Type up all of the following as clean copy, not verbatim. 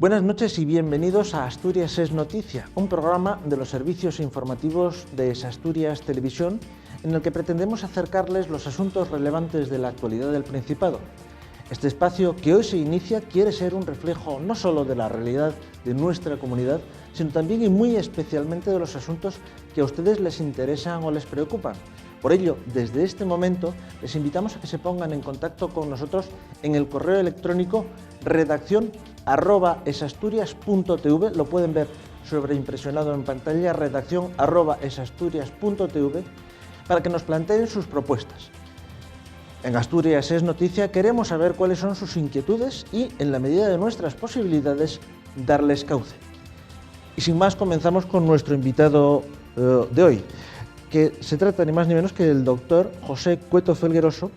Buenas noches y bienvenidos a Asturias es Noticia, un programa de los servicios informativos de Asturias Televisión en el que pretendemos acercarles los asuntos relevantes de la actualidad del Principado. Este espacio que hoy se inicia quiere ser un reflejo no solo de la realidad de nuestra comunidad, sino también y muy especialmente de los asuntos que a ustedes les interesan o les preocupan. Por ello, desde este momento, les invitamos a que se pongan en contacto con nosotros en el correo electrónico redaccion@esasturias.tv, lo pueden ver sobreimpresionado en pantalla, redaccion@esasturias.tv, para que nos planteen sus propuestas. En Asturias es Noticia queremos saber cuáles son sus inquietudes y, en la medida de nuestras posibilidades, darles cauce. Y sin más, comenzamos con nuestro invitado de hoy, que se trata ni más ni menos que del doctor José Cueto Felgueroso,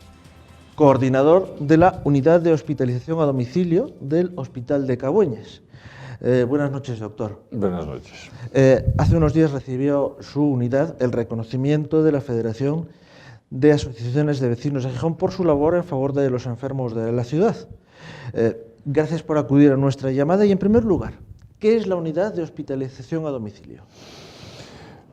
coordinador de la Unidad de Hospitalización a Domicilio del Hospital de Cabueñes. Buenas noches, doctor. Buenas noches. Hace unos días recibió su unidad el reconocimiento de la Federación de Asociaciones de Vecinos de Gijón por su labor en favor de los enfermos de la ciudad. Gracias por acudir a nuestra llamada y, en primer lugar, ¿qué es la Unidad de Hospitalización a Domicilio?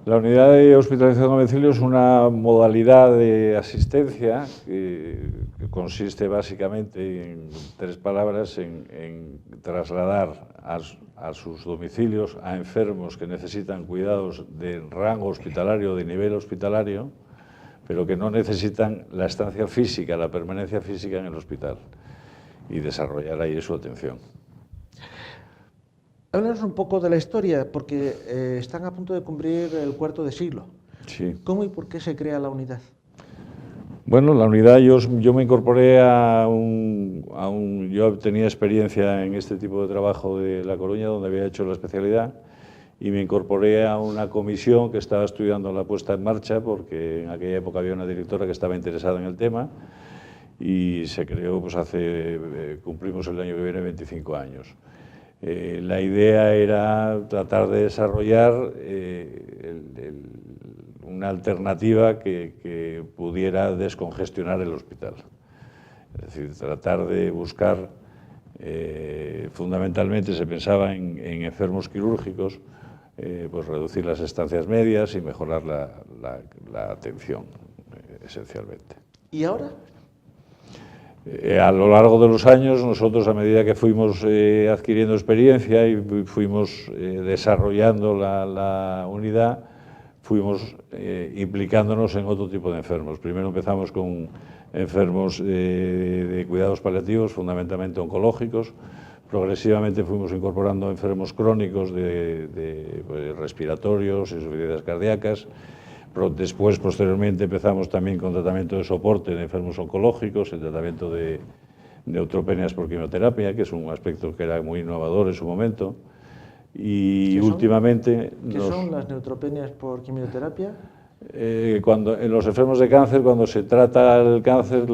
La unidad de hospitalización a domicilio es una modalidad de asistencia que consiste básicamente en tres palabras, en trasladar a sus domicilios a enfermos que necesitan cuidados de rango hospitalario, de nivel hospitalario, pero que no necesitan la estancia física, la permanencia física en el hospital, y desarrollar ahí su atención. Háblanos un poco de la historia, porque están a punto de cumplir el cuarto de siglo. Sí. ¿Cómo y por qué se crea la unidad? Bueno, la unidad, yo me incorporé yo tenía experiencia en este tipo de trabajo de La Coruña, donde había hecho la especialidad, y me incorporé a una comisión que estaba estudiando la puesta en marcha, porque en aquella época había una directora que estaba interesada en el tema, y se creó, pues cumplimos el año que viene 25 años. La idea era tratar de desarrollar una alternativa que pudiera descongestionar el hospital. Es decir, tratar de buscar, fundamentalmente se pensaba en enfermos quirúrgicos, pues reducir las estancias medias y mejorar la atención, esencialmente. ¿Y ahora? A lo largo de los años, nosotros, a medida que fuimos adquiriendo experiencia y fuimos desarrollando la unidad, fuimos implicándonos en otro tipo de enfermos. Primero empezamos con enfermos de cuidados paliativos, fundamentalmente oncológicos. Progresivamente fuimos incorporando enfermos crónicos de respiratorios, insuficiencias cardíacas. Después, posteriormente, empezamos también con tratamiento de soporte de enfermos oncológicos, el tratamiento de neutropenias por quimioterapia, que es un aspecto que era muy innovador en su momento. Y últimamente... ¿Qué son las neutropenias por quimioterapia? En los enfermos de cáncer, cuando se trata el cáncer,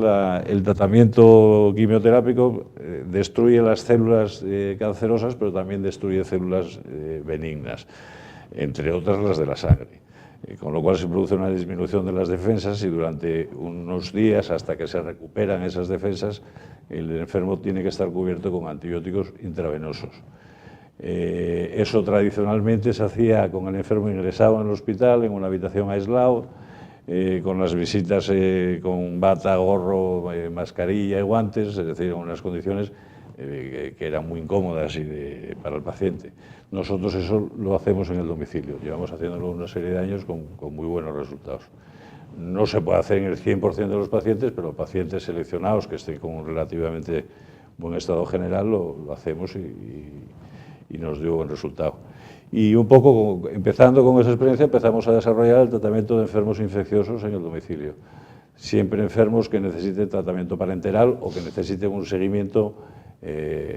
el tratamiento quimioterápico destruye las células cancerosas, pero también destruye células benignas, entre otras las de la sangre. Con lo cual se produce una disminución de las defensas y durante unos días, hasta que se recuperan esas defensas, el enfermo tiene que estar cubierto con antibióticos intravenosos. Eso tradicionalmente se hacía con el enfermo ingresado en el hospital, en una habitación aislado, con las visitas con bata, gorro, mascarilla y guantes, es decir, en unas condiciones que eran muy incómodas para el paciente. Nosotros eso lo hacemos en el domicilio, llevamos haciéndolo una serie de años con muy buenos resultados. No se puede hacer en el 100% de los pacientes, pero pacientes seleccionados que estén con un relativamente buen estado general lo hacemos y nos dio buen resultado. Y un poco, empezando con esa experiencia, empezamos a desarrollar el tratamiento de enfermos infecciosos en el domicilio. Siempre enfermos que necesiten tratamiento parenteral o que necesiten un seguimiento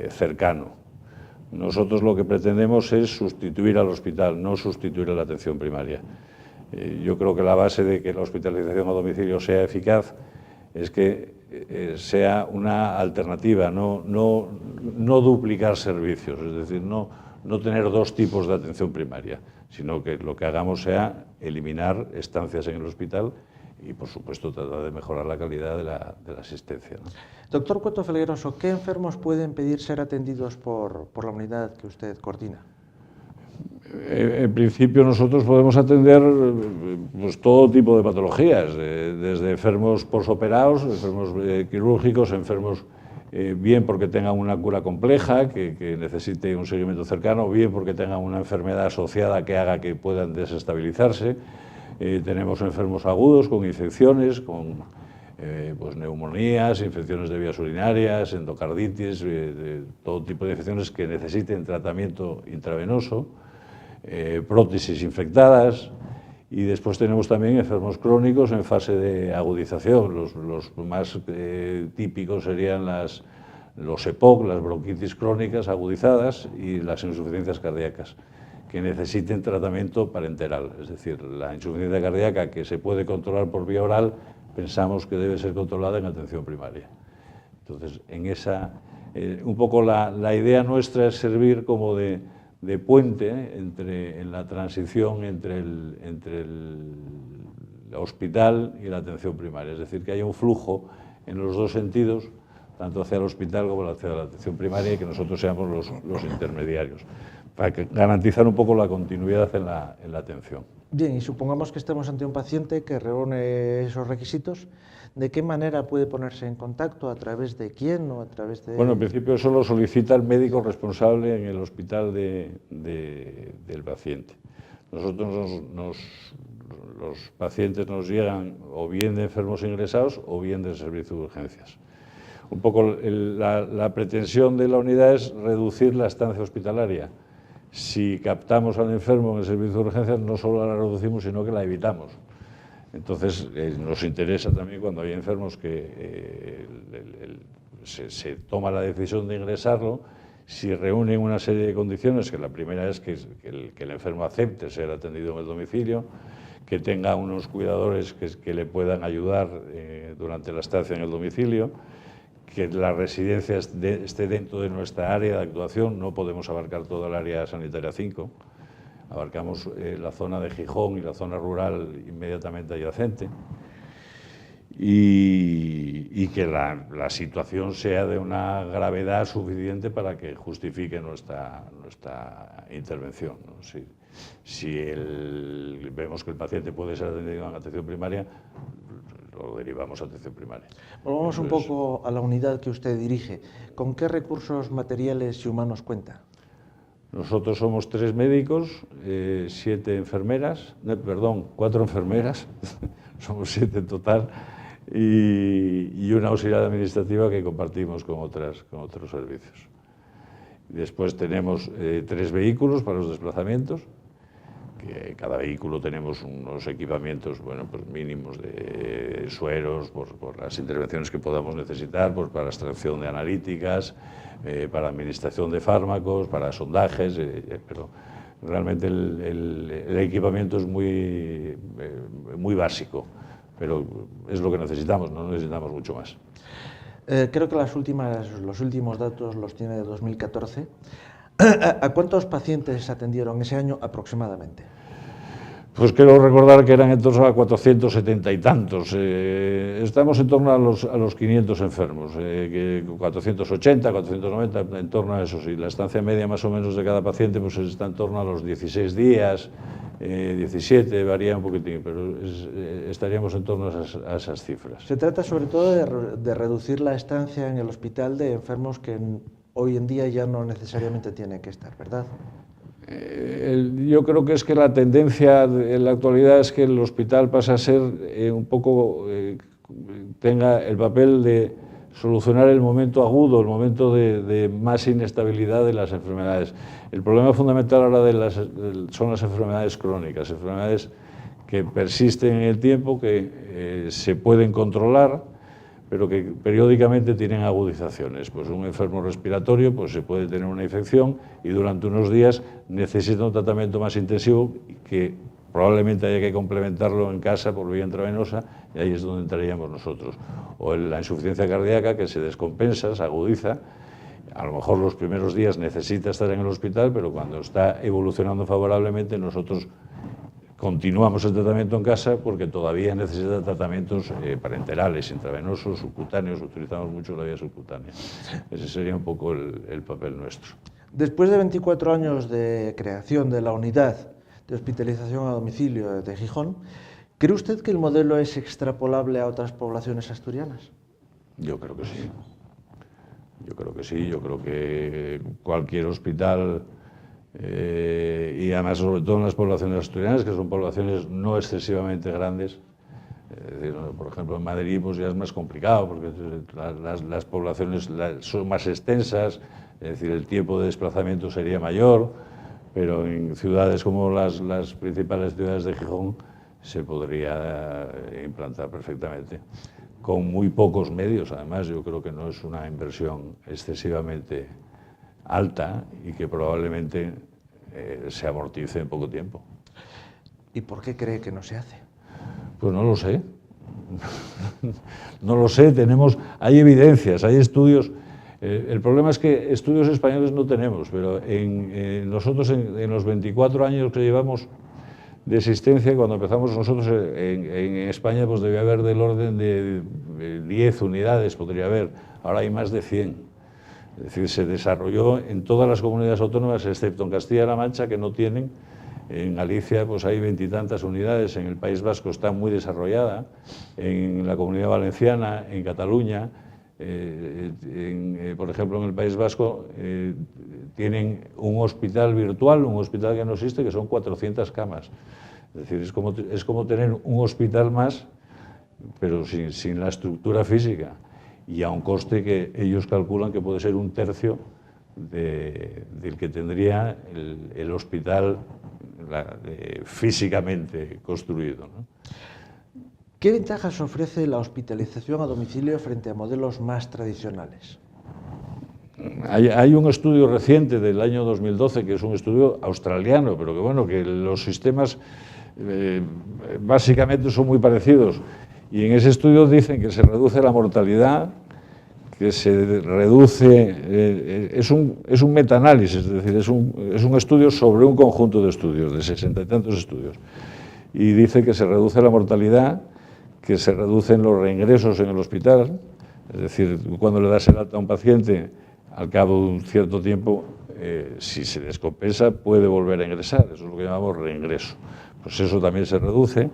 cercano. Nosotros lo que pretendemos es sustituir al hospital, no sustituir a la atención primaria. Yo creo que la base de que la hospitalización a domicilio sea eficaz es que sea una alternativa, no duplicar servicios, es decir, no tener dos tipos de atención primaria, sino que lo que hagamos sea eliminar estancias en el hospital y por supuesto tratar de mejorar la calidad de la asistencia, ¿no? Doctor Cueto Felgueroso, ¿qué enfermos pueden pedir ser atendidos por la unidad que usted coordina? En principio nosotros podemos atender pues, todo tipo de patologías, desde enfermos posoperados, enfermos quirúrgicos, enfermos bien porque tengan una cura compleja, que necesite un seguimiento cercano, bien porque tengan una enfermedad asociada que haga que puedan desestabilizarse. Tenemos enfermos agudos con infecciones, con pues, neumonías, infecciones de vías urinarias, endocarditis, todo tipo de infecciones que necesiten tratamiento intravenoso. Prótesis infectadas, y después tenemos también enfermos crónicos en fase de agudización. Los más típicos serían los EPOC, las bronquitis crónicas agudizadas, y las insuficiencias cardíacas, que necesiten tratamiento parenteral. Es decir, la insuficiencia cardíaca que se puede controlar por vía oral, pensamos que debe ser controlada en atención primaria. Entonces, en esa, un poco la idea nuestra es servir como de puente en la transición entre el hospital y la atención primaria. Es decir, que haya un flujo en los dos sentidos, tanto hacia el hospital como hacia la atención primaria, y que nosotros seamos los intermediarios, para garantizar un poco la continuidad en la atención. Bien, y supongamos que estemos ante un paciente que reúne esos requisitos. ¿De qué manera puede ponerse en contacto? ¿A través de quién o a través de...? Bueno, en principio eso lo solicita el médico responsable en el hospital del paciente. Nosotros los pacientes nos llegan o bien de enfermos ingresados o bien del servicio de urgencias. Un poco la pretensión de la unidad es reducir la estancia hospitalaria. Si captamos al enfermo en el servicio de urgencias, no solo la reducimos, sino que la evitamos. Entonces, nos interesa también cuando hay enfermos que se toma la decisión de ingresarlo, si reúnen una serie de condiciones, que la primera es que el enfermo acepte ser atendido en el domicilio, que tenga unos cuidadores que le puedan ayudar durante la estancia en el domicilio, que la residencia esté dentro de nuestra área de actuación. No podemos abarcar toda el área sanitaria 5. Abarcamos la zona de Gijón y la zona rural inmediatamente adyacente, y que la situación sea de una gravedad suficiente para que justifique nuestra intervención, ¿no? Si vemos que el paciente puede ser atendido en atención primaria, lo derivamos a atención primaria. Volvamos un poco a la unidad que usted dirige. ¿Con qué recursos materiales y humanos cuenta? Nosotros somos 3 médicos, 4 enfermeras, somos 7 en total, y una auxiliar administrativa que compartimos con otros servicios. Después tenemos 3 vehículos para los desplazamientos, que cada vehículo tenemos unos equipamientos, bueno, pues mínimos de sueros, por las intervenciones que podamos necesitar, pues para extracción de analíticas, para administración de fármacos, para sondajes, pero realmente el equipamiento es muy básico, pero es lo que necesitamos, no necesitamos mucho más. Creo que los últimos datos los tiene de 2014. ¿A cuántos pacientes atendieron ese año aproximadamente? Pues quiero recordar que eran en torno a 470 y tantos. Estamos en torno a los 500 enfermos, 480, 490, en torno a eso. Sí. La estancia media más o menos de cada paciente pues está en torno a los 16 días, 17, varía un poquitín, pero estaríamos en torno a esas cifras. Se trata sobre todo de reducir la estancia en el hospital de enfermos que hoy en día ya no necesariamente tienen que estar, ¿verdad? Yo creo que es que la tendencia en la actualidad es que el hospital pasa a ser un poco, tenga el papel de solucionar el momento agudo, el momento de más inestabilidad de las enfermedades. El problema fundamental ahora son las enfermedades crónicas, enfermedades que persisten en el tiempo, que se pueden controlar, pero que periódicamente tienen agudizaciones. Pues un enfermo respiratorio pues se puede tener una infección y durante unos días necesita un tratamiento más intensivo que probablemente haya que complementarlo en casa por vía intravenosa, y ahí es donde entraríamos nosotros. O la insuficiencia cardíaca, que se descompensa, se agudiza. A lo mejor los primeros días necesita estar en el hospital, pero cuando está evolucionando favorablemente nosotros continuamos el tratamiento en casa porque todavía necesita tratamientos parenterales, intravenosos, subcutáneos, utilizamos mucho la vía subcutánea. Ese sería un poco el papel nuestro. Después de 24 años de creación de la unidad de hospitalización a domicilio de Gijón, ¿cree usted que el modelo es extrapolable a otras poblaciones asturianas? Yo creo que sí. Yo creo que sí. Yo creo que cualquier hospital, y además sobre todo en las poblaciones asturianas, que son poblaciones no excesivamente grandes, es decir, por ejemplo en Madrid pues ya es más complicado porque las poblaciones son más extensas, es decir, el tiempo de desplazamiento sería mayor, pero en ciudades como las principales ciudades de Gijón se podría implantar perfectamente, con muy pocos medios. Además, yo creo que no es una inversión excesivamente alta y que probablemente se amortice en poco tiempo. ¿Y por qué cree que no se hace? Pues no lo sé. No lo sé, hay evidencias, hay estudios. El problema es que estudios españoles no tenemos, pero nosotros en los 24 años que llevamos de existencia, cuando empezamos nosotros en España, pues debía haber del orden de 10 unidades, podría haber. Ahora hay más de 100. Es decir, se desarrolló en todas las comunidades autónomas, excepto en Castilla-La Mancha, que no tienen. En Galicia pues hay 20 y tantas unidades, en el País Vasco está muy desarrollada, en la Comunidad Valenciana, en Cataluña, por ejemplo en el País Vasco tienen un hospital virtual, un hospital que no existe, que son 400 camas. Es decir, es como tener un hospital más, pero sin la estructura física y a un coste que ellos calculan que puede ser un tercio del que tendría el hospital físicamente construido, ¿no? ¿Qué ventajas ofrece la hospitalización a domicilio frente a modelos más tradicionales? Hay un estudio reciente del año 2012, que es un estudio australiano, pero que bueno, que los sistemas básicamente son muy parecidos. Y en ese estudio dicen que se reduce la mortalidad, que se reduce, es un metaanálisis, es decir, es un estudio sobre un conjunto de estudios, de 60 y tantos estudios. Y dice que se reduce la mortalidad, que se reducen los reingresos en el hospital, es decir, cuando le das el alta a un paciente, al cabo de un cierto tiempo, si se descompensa, puede volver a ingresar, eso es lo que llamamos reingreso. Pues eso también se reducen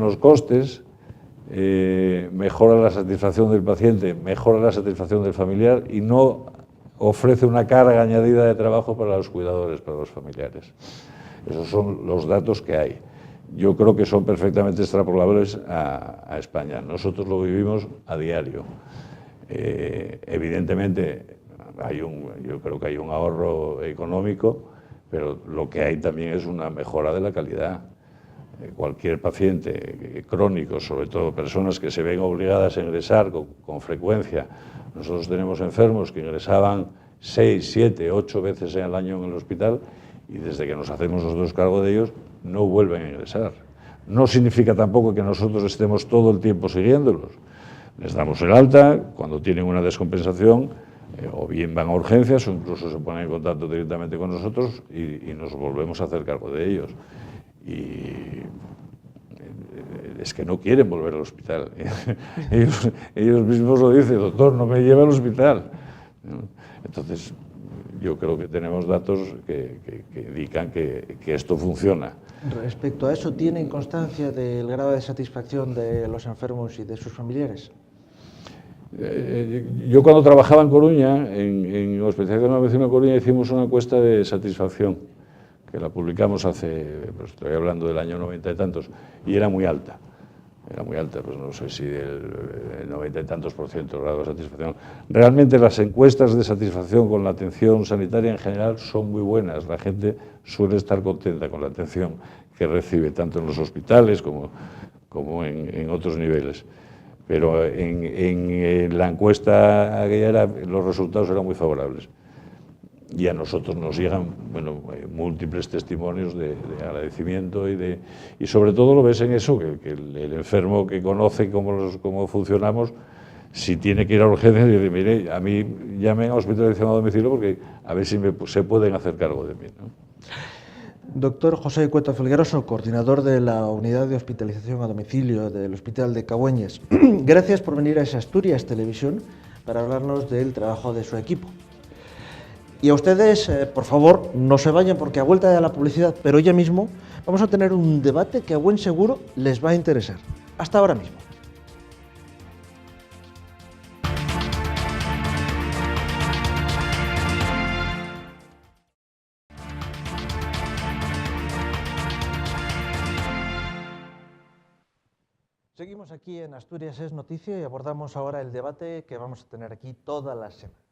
los costes, mejora la satisfacción del paciente, mejora la satisfacción del familiar y no ofrece una carga añadida de trabajo para los cuidadores, para los familiares. Esos son los datos que hay. Yo creo que son perfectamente extrapolables a España. Nosotros lo vivimos a diario. Evidentemente, yo creo que hay un ahorro económico, pero lo que hay también es una mejora de la calidad. Cualquier paciente crónico, sobre todo personas que se ven obligadas a ingresar con frecuencia. Nosotros tenemos enfermos que ingresaban 6, 7, 8 veces al año en el hospital y desde que nos hacemos nosotros cargo de ellos no vuelven a ingresar. No significa tampoco que nosotros estemos todo el tiempo siguiéndolos. Les damos el alta, cuando tienen una descompensación, o bien van a urgencias o incluso se ponen en contacto directamente con nosotros y nos volvemos a hacer cargo de ellos. Y es que no quieren volver al hospital. ellos mismos lo dicen, doctor, no me lleve al hospital. Entonces, yo creo que tenemos datos que indican que esto funciona. Respecto a eso, ¿tienen constancia del grado de satisfacción de los enfermos y de sus familiares? Yo cuando trabajaba en Coruña, en hospitalización de medicina de Coruña, hicimos una encuesta de satisfacción, que la publicamos pues estoy hablando del año 90 y tantos, y era muy alta. Era muy alta, pues no sé si el 90 y tantos % de grado de satisfacción. Realmente las encuestas de satisfacción con la atención sanitaria en general son muy buenas. La gente suele estar contenta con la atención que recibe, tanto en los hospitales como en otros niveles. Pero en la encuesta aquella los resultados eran muy favorables. Y a nosotros nos llegan múltiples testimonios de agradecimiento y sobre todo lo ves en eso, que el enfermo que conoce cómo funcionamos, si tiene que ir a urgencias, dice, mire, a mí llamen a hospitalización a domicilio porque a ver si se pueden hacer cargo de mí, ¿no? Doctor José Cueto Felgueroso, coordinador de la Unidad de Hospitalización a Domicilio del Hospital de Cabueñes, gracias por venir a Asturias Televisión para hablarnos del trabajo de su equipo. Y a ustedes, por favor, no se vayan porque a vuelta de la publicidad, pero ya mismo vamos a tener un debate que a buen seguro les va a interesar. Hasta ahora mismo. Seguimos aquí en Asturias es Noticia y abordamos ahora el debate que vamos a tener aquí todas las semanas.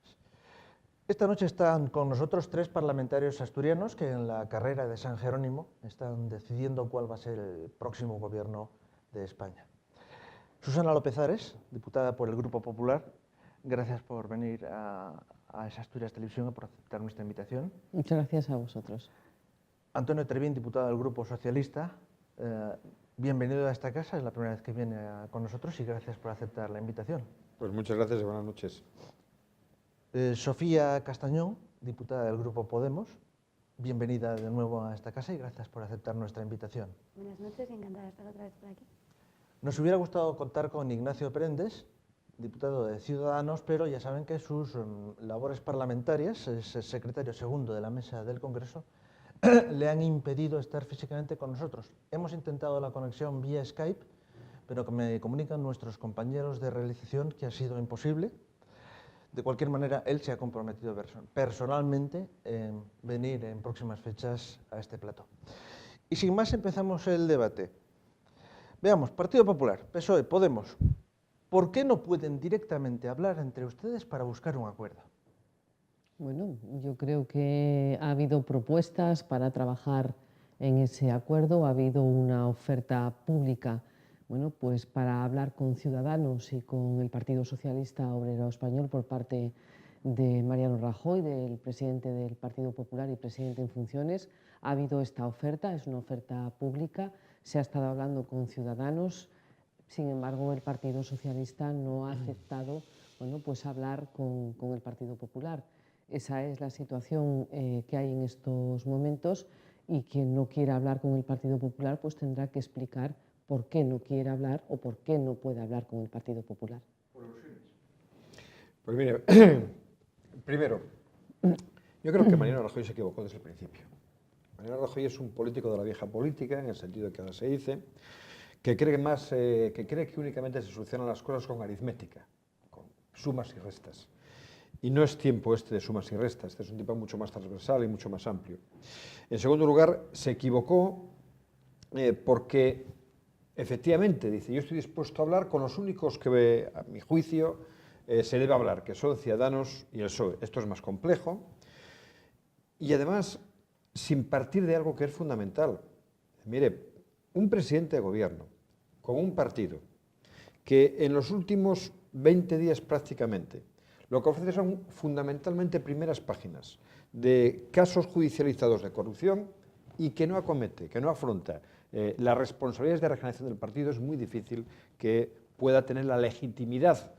Esta noche están con nosotros 3 parlamentarios asturianos que en la carrera de San Jerónimo están decidiendo cuál va a ser el próximo gobierno de España. Susana López Ares, diputada por el Grupo Popular, gracias por venir a Asturias Televisión y por aceptar nuestra invitación. Muchas gracias a vosotros. Antonio Trevín, diputado del Grupo Socialista, bienvenido a esta casa, es la primera vez que viene con nosotros y gracias por aceptar la invitación. Pues muchas gracias y buenas noches. Sofía Castañón, diputada del Grupo Podemos, bienvenida de nuevo a esta casa y gracias por aceptar nuestra invitación. Buenas noches y encantada de estar otra vez por aquí. Nos hubiera gustado contar con Ignacio Prendes, diputado de Ciudadanos, pero ya saben que sus labores parlamentarias, es el secretario segundo de la mesa del Congreso, le han impedido estar físicamente con nosotros. Hemos intentado la conexión vía Skype, pero me comunican nuestros compañeros de realización que ha sido imposible. De cualquier manera, él se ha comprometido personalmente en venir en próximas fechas a este plató. Y sin más, empezamos el debate. Veamos, Partido Popular, PSOE, Podemos, ¿por qué no pueden directamente hablar entre ustedes para buscar un acuerdo? Bueno, yo creo que ha habido propuestas para trabajar en ese acuerdo, ha habido una oferta pública, bueno, pues para hablar con Ciudadanos y con el Partido Socialista Obrero Español por parte de Mariano Rajoy, del presidente del Partido Popular y presidente en funciones. Ha habido esta oferta, es una oferta pública, se ha estado hablando con Ciudadanos, sin embargo el Partido Socialista no ha aceptado, bueno, pues hablar con el Partido Popular. Esa es la situación que hay en estos momentos y quien no quiera hablar con el Partido Popular pues tendrá que explicar por qué no quiere hablar o por qué no puede hablar con el Partido Popular. Pues mire, primero, yo creo que Mariano Rajoy se equivocó desde el principio. Mariano Rajoy es un político de la vieja política, en el sentido que ahora se dice, que cree que únicamente se solucionan las cosas con aritmética, con sumas y restas. Y no es tiempo este de sumas y restas, este es un tipo mucho más transversal y mucho más amplio. En segundo lugar, se equivocó porque efectivamente dice, yo estoy dispuesto a hablar con los únicos que, a mi juicio, se debe hablar, que son Ciudadanos y el PSOE. Esto es más complejo y además sin partir de algo que es fundamental. Mire, un presidente de gobierno con un partido que en los últimos 20 días prácticamente lo que ofrece son fundamentalmente primeras páginas de casos judicializados de corrupción y que no acomete, que no afronta las responsabilidades de regeneración del partido, es muy difícil que pueda tener la legitimidad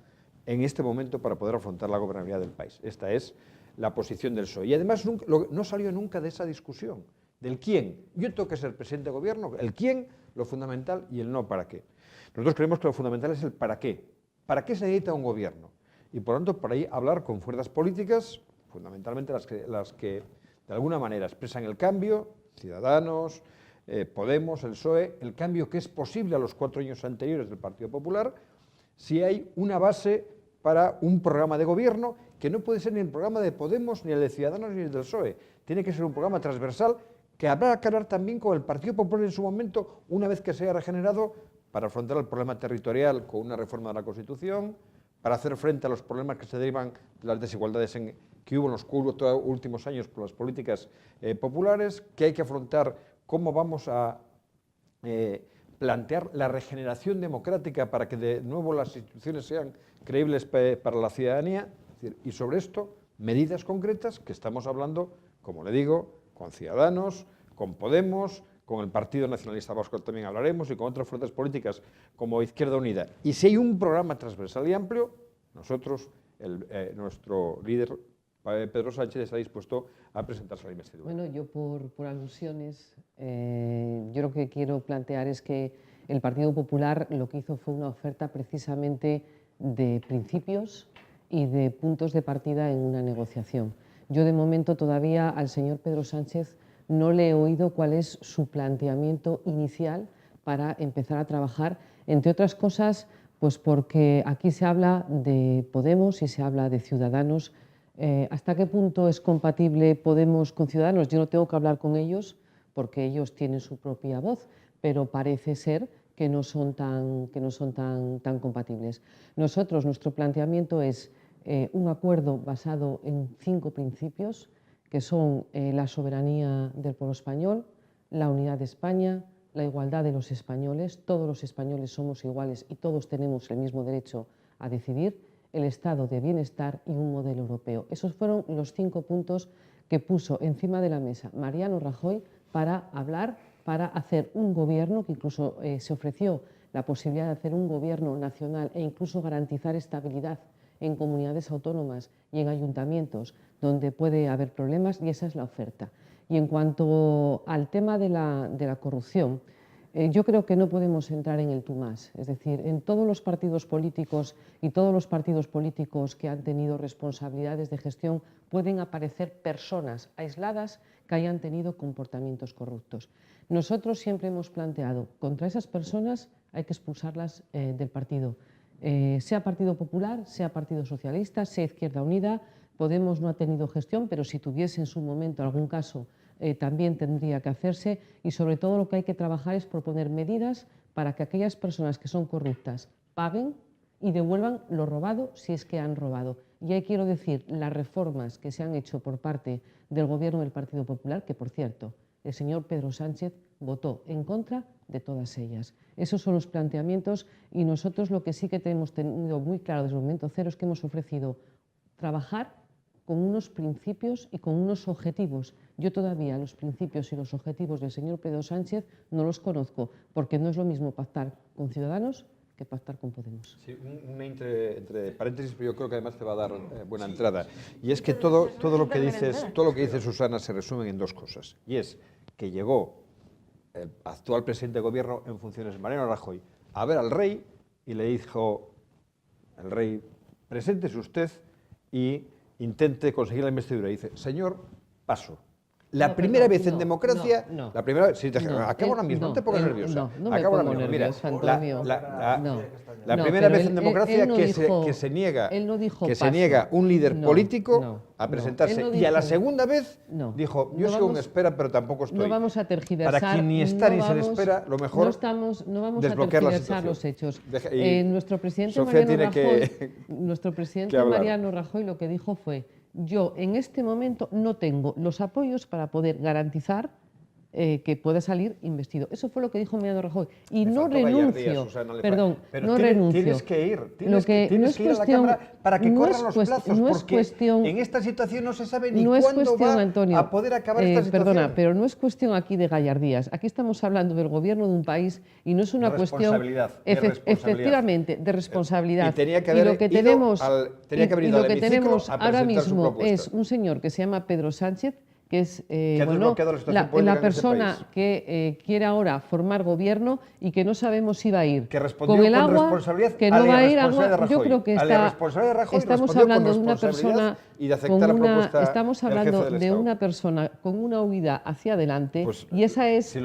en este momento para poder afrontar la gobernabilidad del país. Esta es la posición del PSOE. Y además no salió nunca de esa discusión, del quién. Yo tengo que ser presidente de gobierno, el quién, lo fundamental, y el no para qué. Nosotros creemos que lo fundamental es el para qué. ¿Para qué se necesita un gobierno? Y por lo tanto, por ahí hablar con fuerzas políticas, fundamentalmente las que de alguna manera expresan el cambio, Ciudadanos, Podemos, el PSOE, el cambio que es posible a los 4 años anteriores del Partido Popular, si hay una base para un programa de gobierno que no puede ser ni el programa de Podemos, ni el de Ciudadanos, ni el del PSOE. Tiene que ser un programa transversal que habrá que hablar también con el Partido Popular en su momento, una vez que se haya regenerado, para afrontar el problema territorial con una reforma de la Constitución, para hacer frente a los problemas que se derivan de las desigualdades que hubo en los últimos años por las políticas populares, que hay que afrontar cómo vamos a plantear la regeneración democrática para que de nuevo las instituciones sean creíbles para la ciudadanía, y sobre esto, medidas concretas que estamos hablando, como le digo, con Ciudadanos, con Podemos, con el Partido Nacionalista Vasco también hablaremos, y con otras fuerzas políticas como Izquierda Unida. Y si hay un programa transversal y amplio, nosotros, nuestro líder Pedro Sánchez está dispuesto a presentarse a la investidura. Bueno, yo por alusiones, yo lo que quiero plantear es que el Partido Popular lo que hizo fue una oferta precisamente de principios y de puntos de partida en una negociación. Yo de momento todavía al señor Pedro Sánchez no le he oído cuál es su planteamiento inicial para empezar a trabajar, entre otras cosas, pues porque aquí se habla de Podemos y se habla de Ciudadanos. ¿Hasta qué punto es compatible Podemos con Ciudadanos? Yo no tengo que hablar con ellos porque ellos tienen su propia voz, pero parece ser que no son tan compatibles. Nosotros, nuestro planteamiento es un acuerdo basado en 5 principios, que son la soberanía del pueblo español, la unidad de España, la igualdad de los españoles, todos los españoles somos iguales y todos tenemos el mismo derecho a decidir, el estado de bienestar y un modelo europeo. Esos fueron los 5 puntos que puso encima de la mesa Mariano Rajoy para hablar, para hacer un gobierno, que incluso se ofreció la posibilidad de hacer un gobierno nacional e incluso garantizar estabilidad en comunidades autónomas y en ayuntamientos donde puede haber problemas, y esa es la oferta. Y en cuanto al tema de la corrupción, yo creo que no podemos entrar en el tú más. Es decir, en todos los partidos políticos y todos los partidos políticos que han tenido responsabilidades de gestión pueden aparecer personas aisladas que hayan tenido comportamientos corruptos. Nosotros siempre hemos planteado, contra esas personas hay que expulsarlas del partido. Sea Partido Popular, sea Partido Socialista, sea Izquierda Unida. Podemos no ha tenido gestión, pero si tuviese en su momento algún caso también tendría que hacerse, y sobre todo lo que hay que trabajar es proponer medidas para que aquellas personas que son corruptas paguen y devuelvan lo robado si es que han robado. Y ahí quiero decir las reformas que se han hecho por parte del Gobierno del Partido Popular, que por cierto el señor Pedro Sánchez votó en contra de todas ellas. Esos son los planteamientos, y nosotros lo que sí que tenemos tenido muy claro desde el momento cero es que hemos ofrecido trabajar con unos principios y con unos objetivos. Yo todavía los principios y los objetivos del señor Pedro Sánchez no los conozco, porque no es lo mismo pactar con Ciudadanos que pactar con Podemos. Sí, entre paréntesis, pero yo creo que además te va a dar buena entrada. Y es que todo lo que dice Susana se resume en 2 cosas. Y es que llegó el actual presidente de gobierno en funciones, Mariano Rajoy, a ver al rey y le dijo, el rey, preséntese usted y intente conseguir la investidura. Y dice, señor, paso. La primera vez en democracia, la primera vez, acabo ahora mismo, no te pongas nerviosa. No me pongo nerviosa, Antonio. La primera vez en democracia que se niega un líder político a presentarse. Y a la segunda vez dijo, yo sigo en espera, pero tampoco estoy. No vamos a tergiversar. Para quien ni está ni se le espera, lo mejor no vamos a desbloquear la tergiversar situación. los hechos. Nuestro presidente Mariano Rajoy lo que dijo fue: yo en este momento no tengo los apoyos para poder garantizar que pueda salir investido. Eso fue lo que dijo Mariano Rajoy. Y no renuncio, Tienes que ir, tienes que ir a la Cámara para que corran los plazos, porque en esta situación no se sabe ni cuándo va a poder acabar esta situación. Perdona, pero no es cuestión aquí de gallardías. Aquí estamos hablando del gobierno de un país y no es una cuestión, efectivamente, de responsabilidad. Y lo que tenemos ahora mismo es un señor que se llama Pedro Sánchez, que es la persona que quiere ahora formar gobierno y que no sabemos si va a ir con el agua, que no va a ir agua. Yo creo que estamos hablando de una persona con una huida hacia adelante, y esa es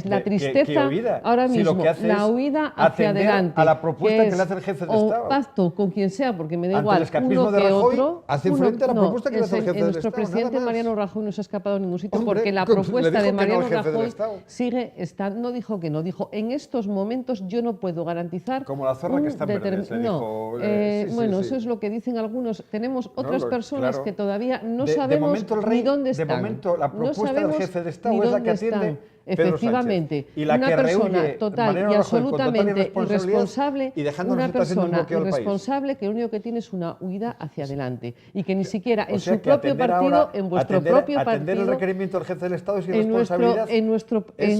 la tristeza ahora mismo, la huida hacia adelante, a la propuesta que le hace el jefe de Estado. O pacto con quien sea, porque me da igual uno que otro. Hace frente a la propuesta que le hace el jefe de Estado. Nuestro presidente Mariano Rajoy no se ha escapado a ningún sitio, porque la propuesta de Mariano Rajoy sigue estando. No dijo que no, dijo en estos momentos yo no puedo garantizar. Como la zorra que está en verdes, le dijo. Bueno, eso es lo que dicen algunos. Tenemos otras personas que todavía no sabemos ni dónde están. De momento, la propuesta del jefe de Estado es la que atiende Pedro efectivamente, Sánchez. Y la una que persona rehúye total Mariano y Rajoy con total absolutamente irresponsabilidad irresponsable, y dejándonos una en situación de un persona bloqueo del país. irresponsable que lo único que tiene es una huida hacia adelante y que ni siquiera O en sea su que propio atender partido, ahora, en vuestro atender, propio atender el partido, requerimiento del jefe del Estado es en irresponsabilidad.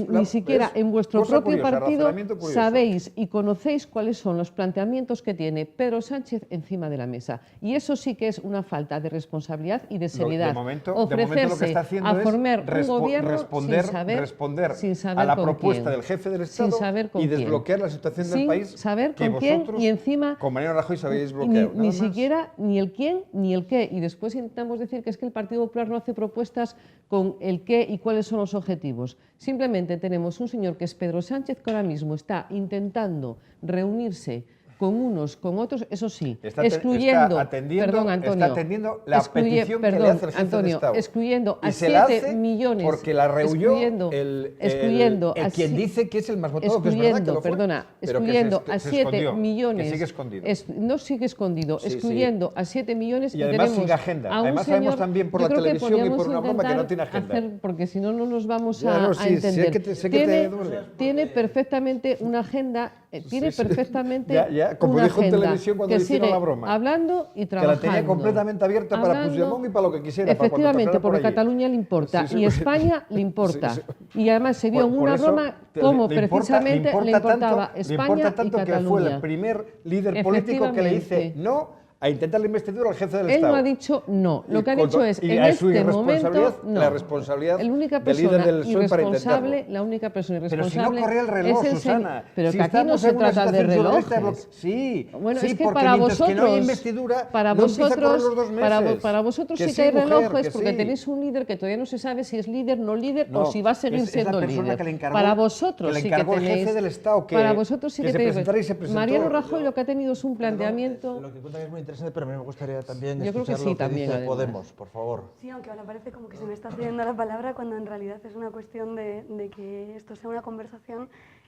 ni siquiera en vuestro cosa propio curiosa, partido razonamiento curioso. sabéis y conocéis cuáles son los planteamientos que tiene Pedro Sánchez encima de la mesa. Y eso sí que es una falta de responsabilidad y de seriedad. De momento Ofrecerse lo que está haciendo a es formar un gobierno responder sin saber a la con propuesta quién. del jefe del Sin Estado saber con y quién. desbloquear la situación del Sin país saber que con quién vosotros y encima con Mariano Rajoy sabéis ni, bloquear. ni siquiera ni el quién ni el qué. Y después intentamos decir que es que el Partido Popular no hace propuestas con el qué y cuáles son los objetivos. Simplemente tenemos un señor que es Pedro Sánchez, que ahora mismo está intentando reunirse con unos, con otros, eso sí, excluyendo, perdón Antonio, está atendiendo la petición que le hace el jefe del Estado. Excluyendo y a se la 7 hace millones, porque la rehuyó excluyendo el a quien dice que es el más votado, que es verdad que lo fue, pero que excluyendo a se 7 escondió, millones, que sigue escondido. No sigue escondido, Sí, excluyendo a 7 millones y además tenemos sigue agenda. a un Además señor, sabemos también por yo la creo que televisión y por podríamos una broma que no intentar tiene agenda. hacer, porque si no, no nos vamos Ya, a, no, sí, a entender. sé que te duele. Tiene perfectamente una agenda, tiene perfectamente ya, como una dijo en agenda televisión cuando que le hicieron sigue la broma. hablando y Que trabajando. la tenía completamente abierta para Puigdemont y para lo que quisiera. Efectivamente, para porque por allí. Cataluña le importa y España le importa. Sí. Y además se vio en Por una eso broma cómo precisamente le importaba tanto, España le importa tanto y que Cataluña. fue el primer líder político que le dice no a intentar la investidura al jefe del Él Estado. no ha dicho no. Lo que ha Y dicho es, y en a su este irresponsabilidad, momento, no. la responsabilidad La única del líder persona del PSOE para irresponsable, intentarlo. la única persona Pero si irresponsable no corría el reloj, es el Susana. Pero si que aquí no estamos se en una trata de situación surrealista relojes. Sí, Bueno, sí, es que porque para mientras vosotros, que no hay investidura, para no empieza a correr vosotros, los 2 meses. para vosotros sí sí, que hay mujer, relojes, que porque sí. tenéis un líder que todavía no se sabe si es líder, no líder No, o si va a seguir es siendo la persona líder. que le encargó, Para vosotros que le sí encargó que el tenéis. jefe del Estado que, para vosotros sí que que se tenéis. presentara y se presentó. Mariano Rajoy lo que ha tenido es un planteamiento. Lo que cuentan es muy interesante, pero a mí me gustaría también Yo creo que escuchar sí, lo que también, dice además. Podemos, por favor. Sí, aunque ahora parece como que se me está cediendo la palabra cuando en realidad es una cuestión de que esto sea una conversación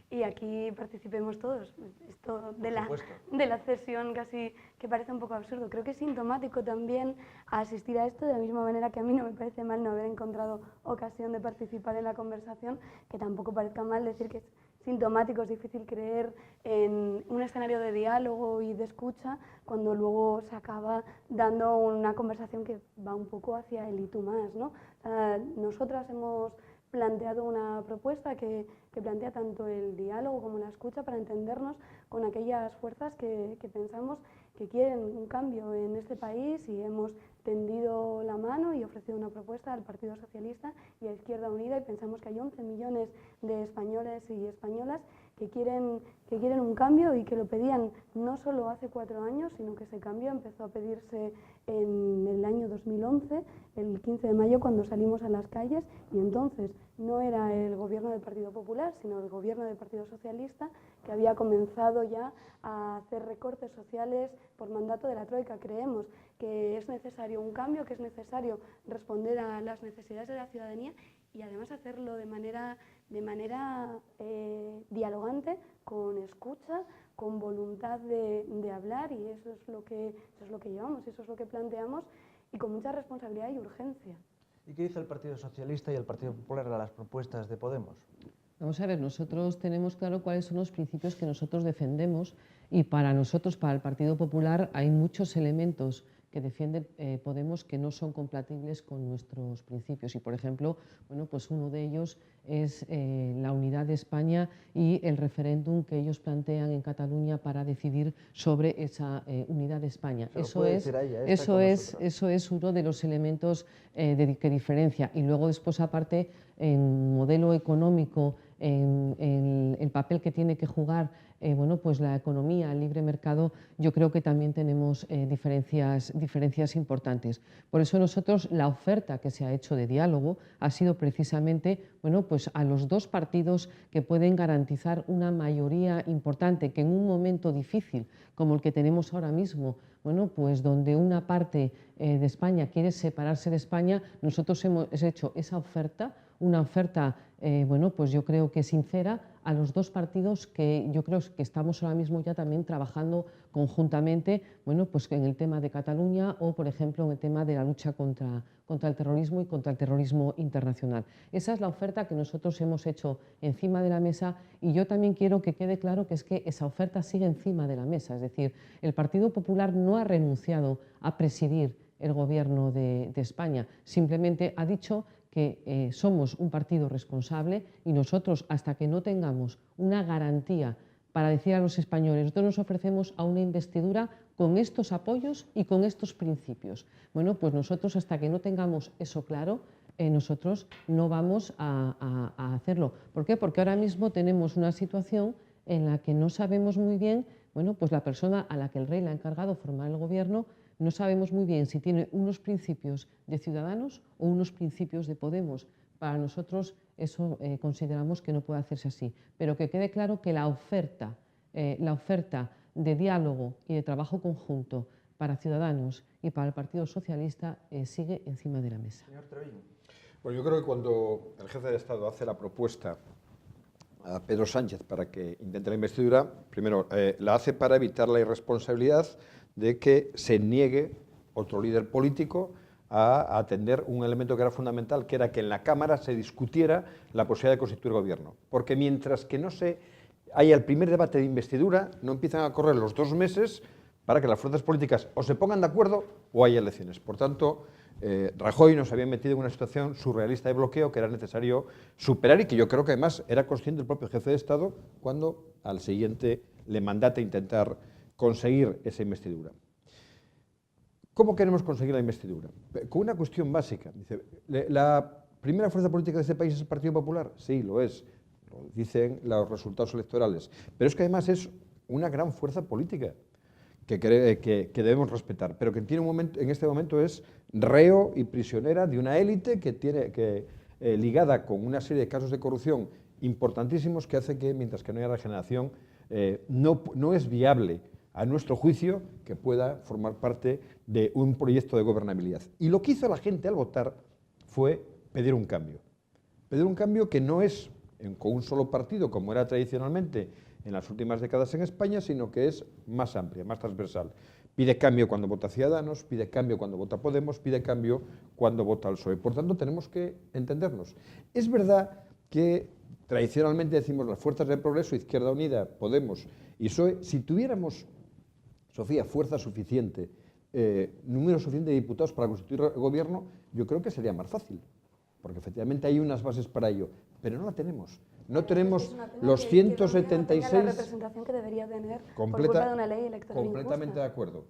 y aquí participemos todos. Esto de la cesión casi que parece un poco absurdo. Creo que es sintomático también asistir a esto de la misma manera que a mí no me parece mal no haber encontrado ocasión de participar en la conversación, que tampoco parezca mal decir que es sintomático, es difícil creer en un escenario de diálogo y de escucha cuando luego se acaba dando una conversación que va un poco hacia el y tú más, ¿no? Nosotras hemos planteado una propuesta que plantea tanto el diálogo como la escucha para entendernos con aquellas fuerzas que pensamos que quieren un cambio en este país y hemos tendido la mano y ofrecido una propuesta al Partido Socialista y a Izquierda Unida y pensamos que hay 11 millones de españoles y españolas que quieren un cambio y que lo pedían no solo hace 4 años, sino que ese cambio empezó a pedirse en el año 2011, el 15 de mayo, cuando salimos a las calles, y entonces no era el gobierno del Partido Popular, sino el gobierno del Partido Socialista, que había comenzado ya a hacer recortes sociales por mandato de la Troika. Creemos que es necesario un cambio, que es necesario responder a las necesidades de la ciudadanía y además hacerlo de manera dialogante, con escucha, con voluntad de hablar, y eso es lo que llevamos, eso es lo que planteamos, y con mucha responsabilidad y urgencia. ¿Y qué dice el Partido Socialista y el Partido Popular a las propuestas de Podemos? Vamos a ver, nosotros tenemos claro cuáles son los principios que nosotros defendemos y para nosotros, para el Partido Popular, hay muchos elementos que defiende Podemos que no son compatibles con nuestros principios y, por ejemplo, bueno, pues uno de ellos es la unidad de España y el referéndum que ellos plantean en Cataluña para decidir sobre esa unidad de España. Eso es uno de los elementos que diferencia. Y luego después, aparte, en modelo económico, en el papel que tiene que jugar bueno, pues la economía, el libre mercado, yo creo que también tenemos diferencias importantes. Por eso nosotros la oferta que se ha hecho de diálogo ha sido precisamente, bueno, pues a los dos partidos que pueden garantizar una mayoría importante, que en un momento difícil como el que tenemos ahora mismo, bueno, pues donde una parte de España quiere separarse de España, nosotros hemos hecho esa oferta, una oferta, bueno, pues yo creo que sincera a los dos partidos que yo creo que estamos ahora mismo ya también trabajando conjuntamente, bueno, pues en el tema de Cataluña o, por ejemplo, en el tema de la lucha contra el terrorismo y contra el terrorismo internacional. Esa es la oferta que nosotros hemos hecho encima de la mesa y yo también quiero que quede claro que es que esa oferta sigue encima de la mesa. Es decir, el Partido Popular no ha renunciado a presidir el Gobierno de España, simplemente ha dicho que somos un partido responsable y nosotros, hasta que no tengamos una garantía para decir a los españoles, nosotros nos ofrecemos a una investidura con estos apoyos y con estos principios. Bueno, pues nosotros, hasta que no tengamos eso claro, nosotros no vamos a hacerlo. ¿Por qué? Porque ahora mismo tenemos una situación en la que no sabemos muy bien, bueno, pues la persona a la que el rey le ha encargado formar el gobierno, no sabemos muy bien si tiene unos principios de Ciudadanos o unos principios de Podemos. Para nosotros eso consideramos que no puede hacerse así. Pero que quede claro que la oferta de diálogo y de trabajo conjunto para Ciudadanos y para el Partido Socialista sigue encima de la mesa. Señor Treviño. Bueno, yo creo que cuando el jefe de Estado hace la propuesta a Pedro Sánchez para que intente la investidura, primero la hace para evitar la irresponsabilidad de que se niegue otro líder político a atender un elemento que era fundamental, que era que en la Cámara se discutiera la posibilidad de constituir gobierno. Porque mientras que no se haya el primer debate de investidura, no empiezan a correr los 2 meses para que las fuerzas políticas o se pongan de acuerdo o haya elecciones. Por tanto, Rajoy nos había metido en una situación surrealista de bloqueo que era necesario superar y que yo creo que además era consciente el propio jefe de Estado cuando al siguiente le mandata intentar conseguir esa investidura. ¿Cómo queremos conseguir la investidura? Con una cuestión básica. Dice, ¿la primera fuerza política de este país es el Partido Popular? Sí, lo es. Lo dicen los resultados electorales. Pero es que además es una gran fuerza política que debemos respetar, pero que en este momento es reo y prisionera de una élite ligada con una serie de casos de corrupción importantísimos que hace que, mientras que no haya regeneración, no es viable a nuestro juicio que pueda formar parte de un proyecto de gobernabilidad. Y lo que hizo la gente al votar fue pedir un cambio. Pedir un cambio que no es con un solo partido, como era tradicionalmente en las últimas décadas en España, sino que es más amplia, más transversal. Pide cambio cuando vota Ciudadanos, pide cambio cuando vota Podemos, pide cambio cuando vota el PSOE. Por tanto, tenemos que entendernos. Es verdad que tradicionalmente decimos las fuerzas de progreso, Izquierda Unida, Podemos y PSOE, si tuviéramos, Sofía, fuerza suficiente, número suficiente de diputados para constituir el gobierno, yo creo que sería más fácil, porque efectivamente hay unas bases para ello, pero no la tenemos. No tenemos los 176... la representación que debería tener por culpa de una ley electoral completamente injusta. De acuerdo.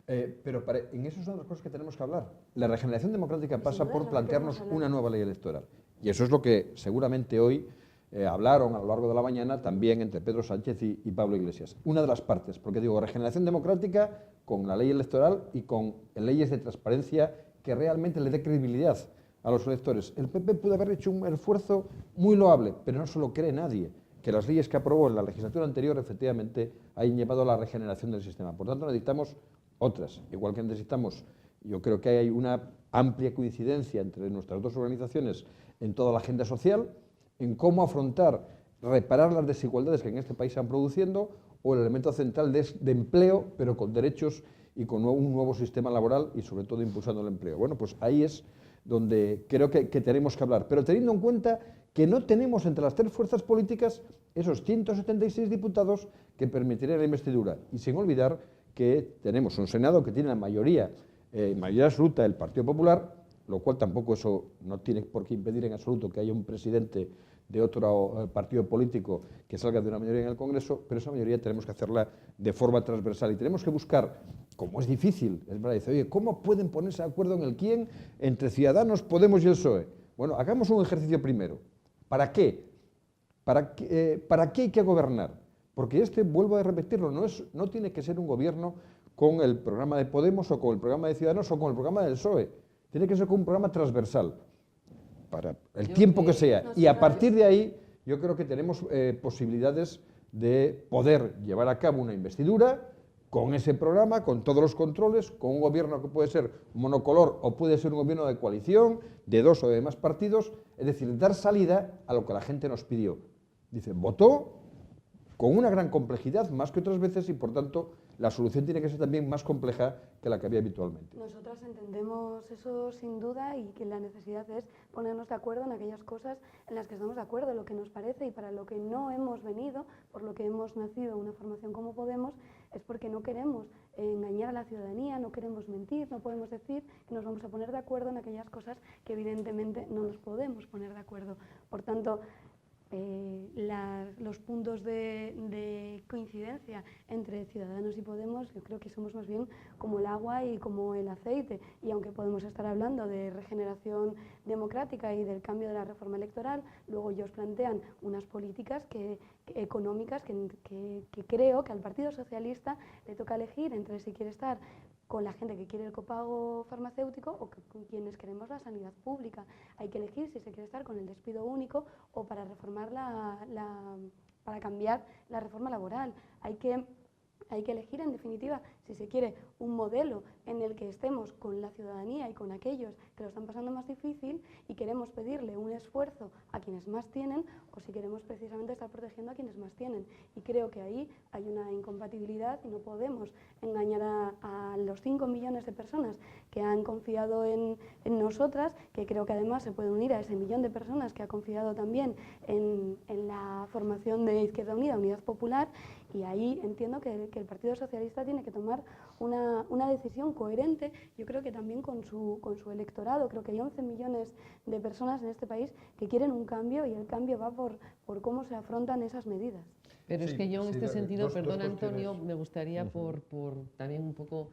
Pero en eso son las cosas que tenemos que hablar. La regeneración democrática pasa por plantearnos una nueva ley electoral. Y eso es lo que seguramente hoy hablaron a lo largo de la mañana también entre Pedro Sánchez y Pablo Iglesias. Una de las partes, porque digo, regeneración democrática con la ley electoral y con leyes de transparencia que realmente le dé credibilidad a los electores. El PP pudo haber hecho un esfuerzo muy loable, pero no se lo cree nadie, que las leyes que aprobó en la legislatura anterior efectivamente hayan llevado a la regeneración del sistema. Por tanto, necesitamos otras, igual que necesitamos, yo creo que hay una amplia coincidencia entre nuestras dos organizaciones en toda la agenda social, en cómo afrontar, reparar las desigualdades que en este país se han produciendo, o el elemento central de empleo, pero con derechos y con un nuevo sistema laboral y sobre todo impulsando el empleo. Bueno, pues ahí es donde creo que tenemos que hablar, pero teniendo en cuenta que no tenemos entre las 3 fuerzas políticas esos 176 diputados que permitirían la investidura, y sin olvidar que tenemos un Senado que tiene la mayoría absoluta del Partido Popular, lo cual tampoco eso no tiene por qué impedir en absoluto que haya un presidente de otro partido político que salga de una mayoría en el Congreso, pero esa mayoría tenemos que hacerla de forma transversal y tenemos que buscar, como es difícil, es verdad, dice, oye, ¿cómo pueden ponerse de acuerdo en el quién entre Ciudadanos, Podemos y el PSOE? Bueno, hagamos un ejercicio primero. ¿Para qué? ¿Para qué hay que gobernar? Porque vuelvo a repetirlo, no tiene que ser un gobierno con el programa de Podemos o con el programa de Ciudadanos o con el programa del PSOE. Tiene que ser con un programa transversal, para el tiempo que sea. Y a partir de ahí, yo creo que tenemos posibilidades de poder llevar a cabo una investidura con ese programa, con todos los controles, con un gobierno que puede ser monocolor o puede ser un gobierno de coalición, de 2 o de más partidos, es decir, dar salida a lo que la gente nos pidió. Dice, votó con una gran complejidad, más que otras veces, y por tanto la solución tiene que ser también más compleja que la que había habitualmente. Nosotras entendemos eso sin duda y que la necesidad es ponernos de acuerdo en aquellas cosas en las que estamos de acuerdo, lo que nos parece y para lo que no hemos venido, por lo que hemos nacido una formación como Podemos, es porque no queremos engañar a la ciudadanía, no queremos mentir, no podemos decir que nos vamos a poner de acuerdo en aquellas cosas que evidentemente no nos podemos poner de acuerdo. Por tanto, los puntos de coincidencia entre Ciudadanos y Podemos, yo creo que somos más bien como el agua y como el aceite, y aunque podemos estar hablando de regeneración democrática y del cambio de la reforma electoral, luego ellos plantean unas políticas económicas que creo que al Partido Socialista le toca elegir entre si quiere estar con la gente que quiere el copago farmacéutico o con quienes queremos la sanidad pública. Hay que elegir si se quiere estar con el despido único o para reformar para cambiar la reforma laboral. Hay que elegir, en definitiva, si se quiere un modelo en el que estemos con la ciudadanía y con aquellos que lo están pasando más difícil y queremos pedirle un esfuerzo a quienes más tienen, o si queremos precisamente estar protegiendo a quienes más tienen. Y creo que ahí hay una incompatibilidad y no podemos engañar a los 5 millones de personas que han confiado en nosotras, que creo que además se puede unir a ese millón de personas que ha confiado también en la formación de Izquierda Unida, Unidad Popular, y ahí entiendo que el Partido Socialista tiene que tomar una decisión coherente, yo creo que también con su electorado. Creo que hay 11 millones de personas en este país que quieren un cambio y el cambio va por cómo se afrontan esas medidas. Pero es que yo en este sentido, perdona Antonio, me gustaría por también un poco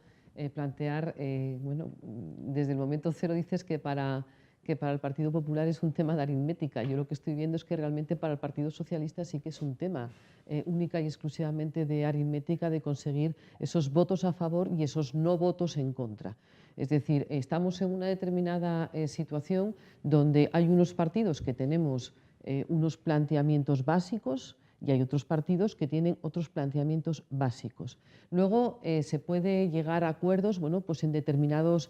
plantear, bueno, desde el momento cero dices que para el Partido Popular es un tema de aritmética. Yo lo que estoy viendo es que realmente para el Partido Socialista sí que es un tema única y exclusivamente de aritmética, de conseguir esos votos a favor y esos no votos en contra. Es decir, estamos en una determinada situación donde hay unos partidos que tenemos unos planteamientos básicos y hay otros partidos que tienen otros planteamientos básicos. Luego se puede llegar a acuerdos, bueno, pues en determinados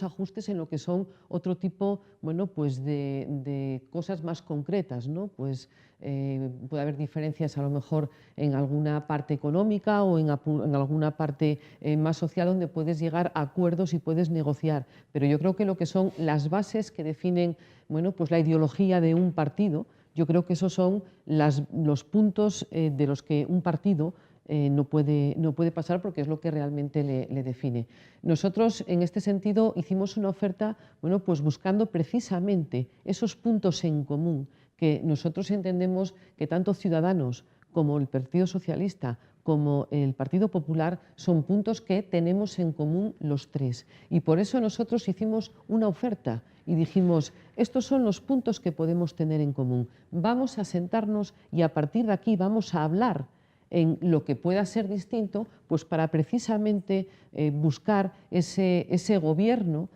ajustes en lo que son otro tipo, bueno, pues de cosas más concretas, ¿no? Pues puede haber diferencias a lo mejor en alguna parte económica o en alguna parte más social donde puedes llegar a acuerdos y puedes negociar. Pero yo creo que lo que son las bases que definen, bueno, pues la ideología de un partido, yo creo que esos son los puntos de los que un partido no puede pasar, porque es lo que realmente le define. Nosotros, en este sentido, hicimos una oferta, bueno, pues buscando precisamente esos puntos en común que nosotros entendemos que tanto Ciudadanos como el Partido Socialista como el Partido Popular son puntos que tenemos en común los tres. Y por eso nosotros hicimos una oferta y dijimos, estos son los puntos que podemos tener en común. Vamos a sentarnos y a partir de aquí vamos a hablar en lo que pueda ser distinto, pues para precisamente buscar ese gobierno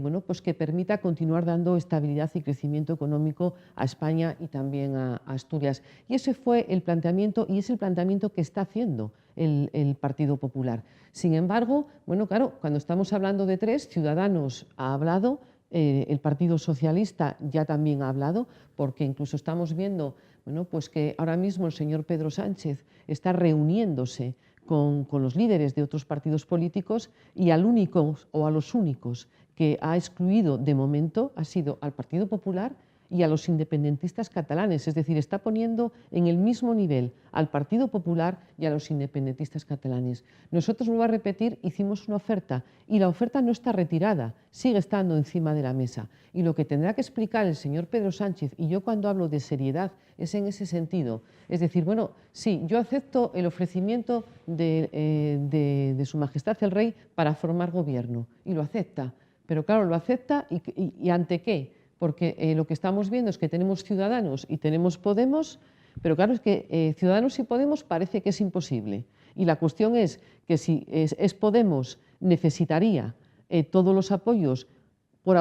bueno, pues que permita continuar dando estabilidad y crecimiento económico a España y también a Asturias. Y ese fue el planteamiento y es el planteamiento que está haciendo el Partido Popular. Sin embargo, bueno, claro, cuando estamos hablando de tres, Ciudadanos ha hablado, el Partido Socialista ya también ha hablado, porque incluso estamos viendo, bueno, pues que ahora mismo el señor Pedro Sánchez está reuniéndose con los líderes de otros partidos políticos y al único o a los únicos que ha excluido de momento ha sido al Partido Popular y a los independentistas catalanes, es decir, está poniendo en el mismo nivel al Partido Popular y a los independentistas catalanes. Nosotros, vuelvo a repetir, hicimos una oferta y la oferta no está retirada, sigue estando encima de la mesa. Y lo que tendrá que explicar el señor Pedro Sánchez, y yo cuando hablo de seriedad es en ese sentido, es decir, bueno, sí, yo acepto el ofrecimiento de Su Majestad el Rey para formar gobierno, y lo acepta, pero claro, lo acepta y ¿ante qué? Porque lo que estamos viendo es que tenemos Ciudadanos y tenemos Podemos, pero claro, es que Ciudadanos y Podemos parece que es imposible. Y la cuestión es que si es Podemos, necesitaría todos los apoyos por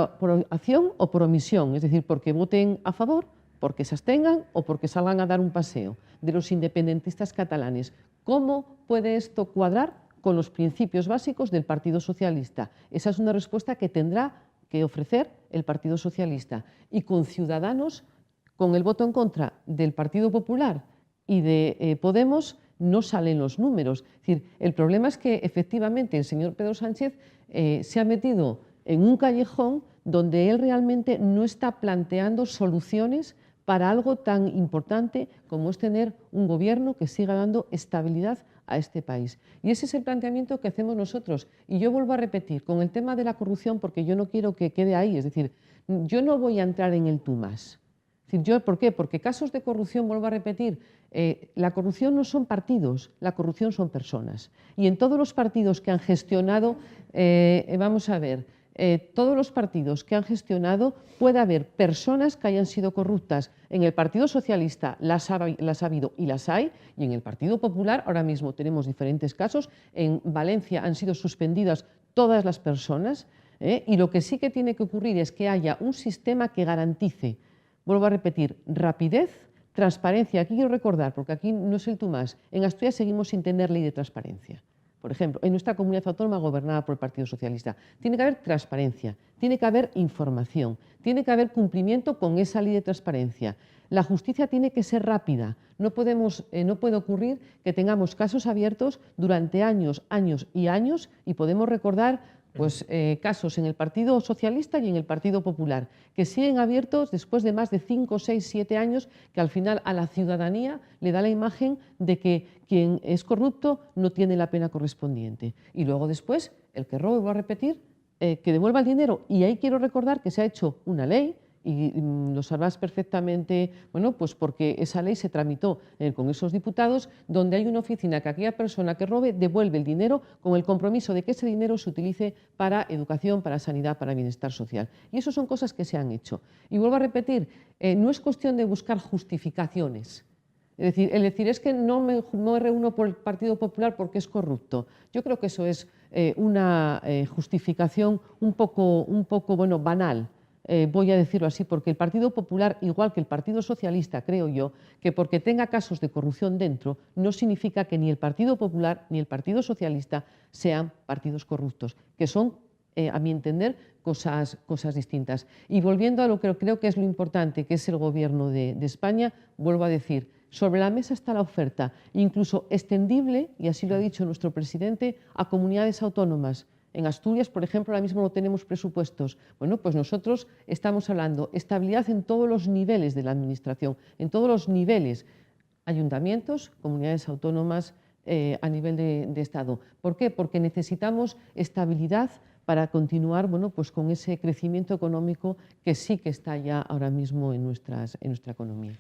acción o por omisión, es decir, porque voten a favor, porque se abstengan o porque salgan a dar un paseo de los independentistas catalanes, ¿Cómo puede esto cuadrar con los principios básicos del Partido Socialista? Esa es una respuesta que tendrá que ofrecer el Partido Socialista. Y con Ciudadanos, con el voto en contra del Partido Popular y de Podemos, no salen los números. Es decir, el problema es que efectivamente el señor Pedro Sánchez se ha metido en un callejón donde él realmente no está planteando soluciones para algo tan importante como es tener un gobierno que siga dando estabilidad a este país. Y ese es el planteamiento que hacemos nosotros. Y yo vuelvo a repetir, con el tema de la corrupción, porque yo no quiero que quede ahí, es decir, yo no voy a entrar en el tú más. Es decir, ¿por qué? Porque casos de corrupción, vuelvo a repetir, la corrupción no son partidos, la corrupción son personas. Y en todos los partidos que han gestionado, vamos a ver, todos los partidos que han gestionado puede haber personas que hayan sido corruptas. En el Partido Socialista las ha habido y las hay, y en el Partido Popular ahora mismo tenemos diferentes casos. En Valencia han sido suspendidas todas las personas, y lo que sí que tiene que ocurrir es que haya un sistema que garantice, vuelvo a repetir, rapidez, transparencia. Aquí quiero recordar, porque aquí no es el tú más, en Asturias seguimos sin tener ley de transparencia. Por ejemplo, en nuestra comunidad autónoma gobernada por el Partido Socialista. Tiene que haber transparencia, tiene que haber información, tiene que haber cumplimiento con esa ley de transparencia. La justicia tiene que ser rápida. No puede ocurrir que tengamos casos abiertos durante años, años y años, y podemos recordar casos en el Partido Socialista y en el Partido Popular, que siguen abiertos después de más de 5, 6, 7 años, que al final a la ciudadanía le da la imagen de que quien es corrupto no tiene la pena correspondiente. Y luego después, el que robe, voy a repetir, que devuelva el dinero. Y ahí quiero recordar que se ha hecho una ley, y lo sabrás perfectamente, bueno, pues porque esa ley se tramitó en el Congreso de los Diputados, donde hay una oficina que aquella persona que robe devuelve el dinero con el compromiso de que ese dinero se utilice para educación, para sanidad, para bienestar social. Y eso son cosas que se han hecho. Y vuelvo a repetir, no es cuestión de buscar justificaciones. Es decir, es que no me reúno por el Partido Popular porque es corrupto. Yo creo que eso es una justificación un poco bueno, banal. Voy a decirlo así, porque el Partido Popular, igual que el Partido Socialista, creo yo, que porque tenga casos de corrupción dentro, no significa que ni el Partido Popular ni el Partido Socialista sean partidos corruptos, que son, a mi entender, cosas distintas. Y volviendo a lo que creo que es lo importante, que es el Gobierno de España, vuelvo a decir, sobre la mesa está la oferta, incluso extendible, y así lo ha dicho nuestro presidente, a comunidades autónomas. En Asturias, por ejemplo, ahora mismo no tenemos presupuestos. Bueno, pues nosotros estamos hablando de estabilidad en todos los niveles de la Administración, en todos los niveles, ayuntamientos, comunidades autónomas, a nivel de Estado. ¿Por qué? Porque necesitamos estabilidad para continuar, bueno, pues con ese crecimiento económico que sí que está ya ahora mismo en nuestra economía.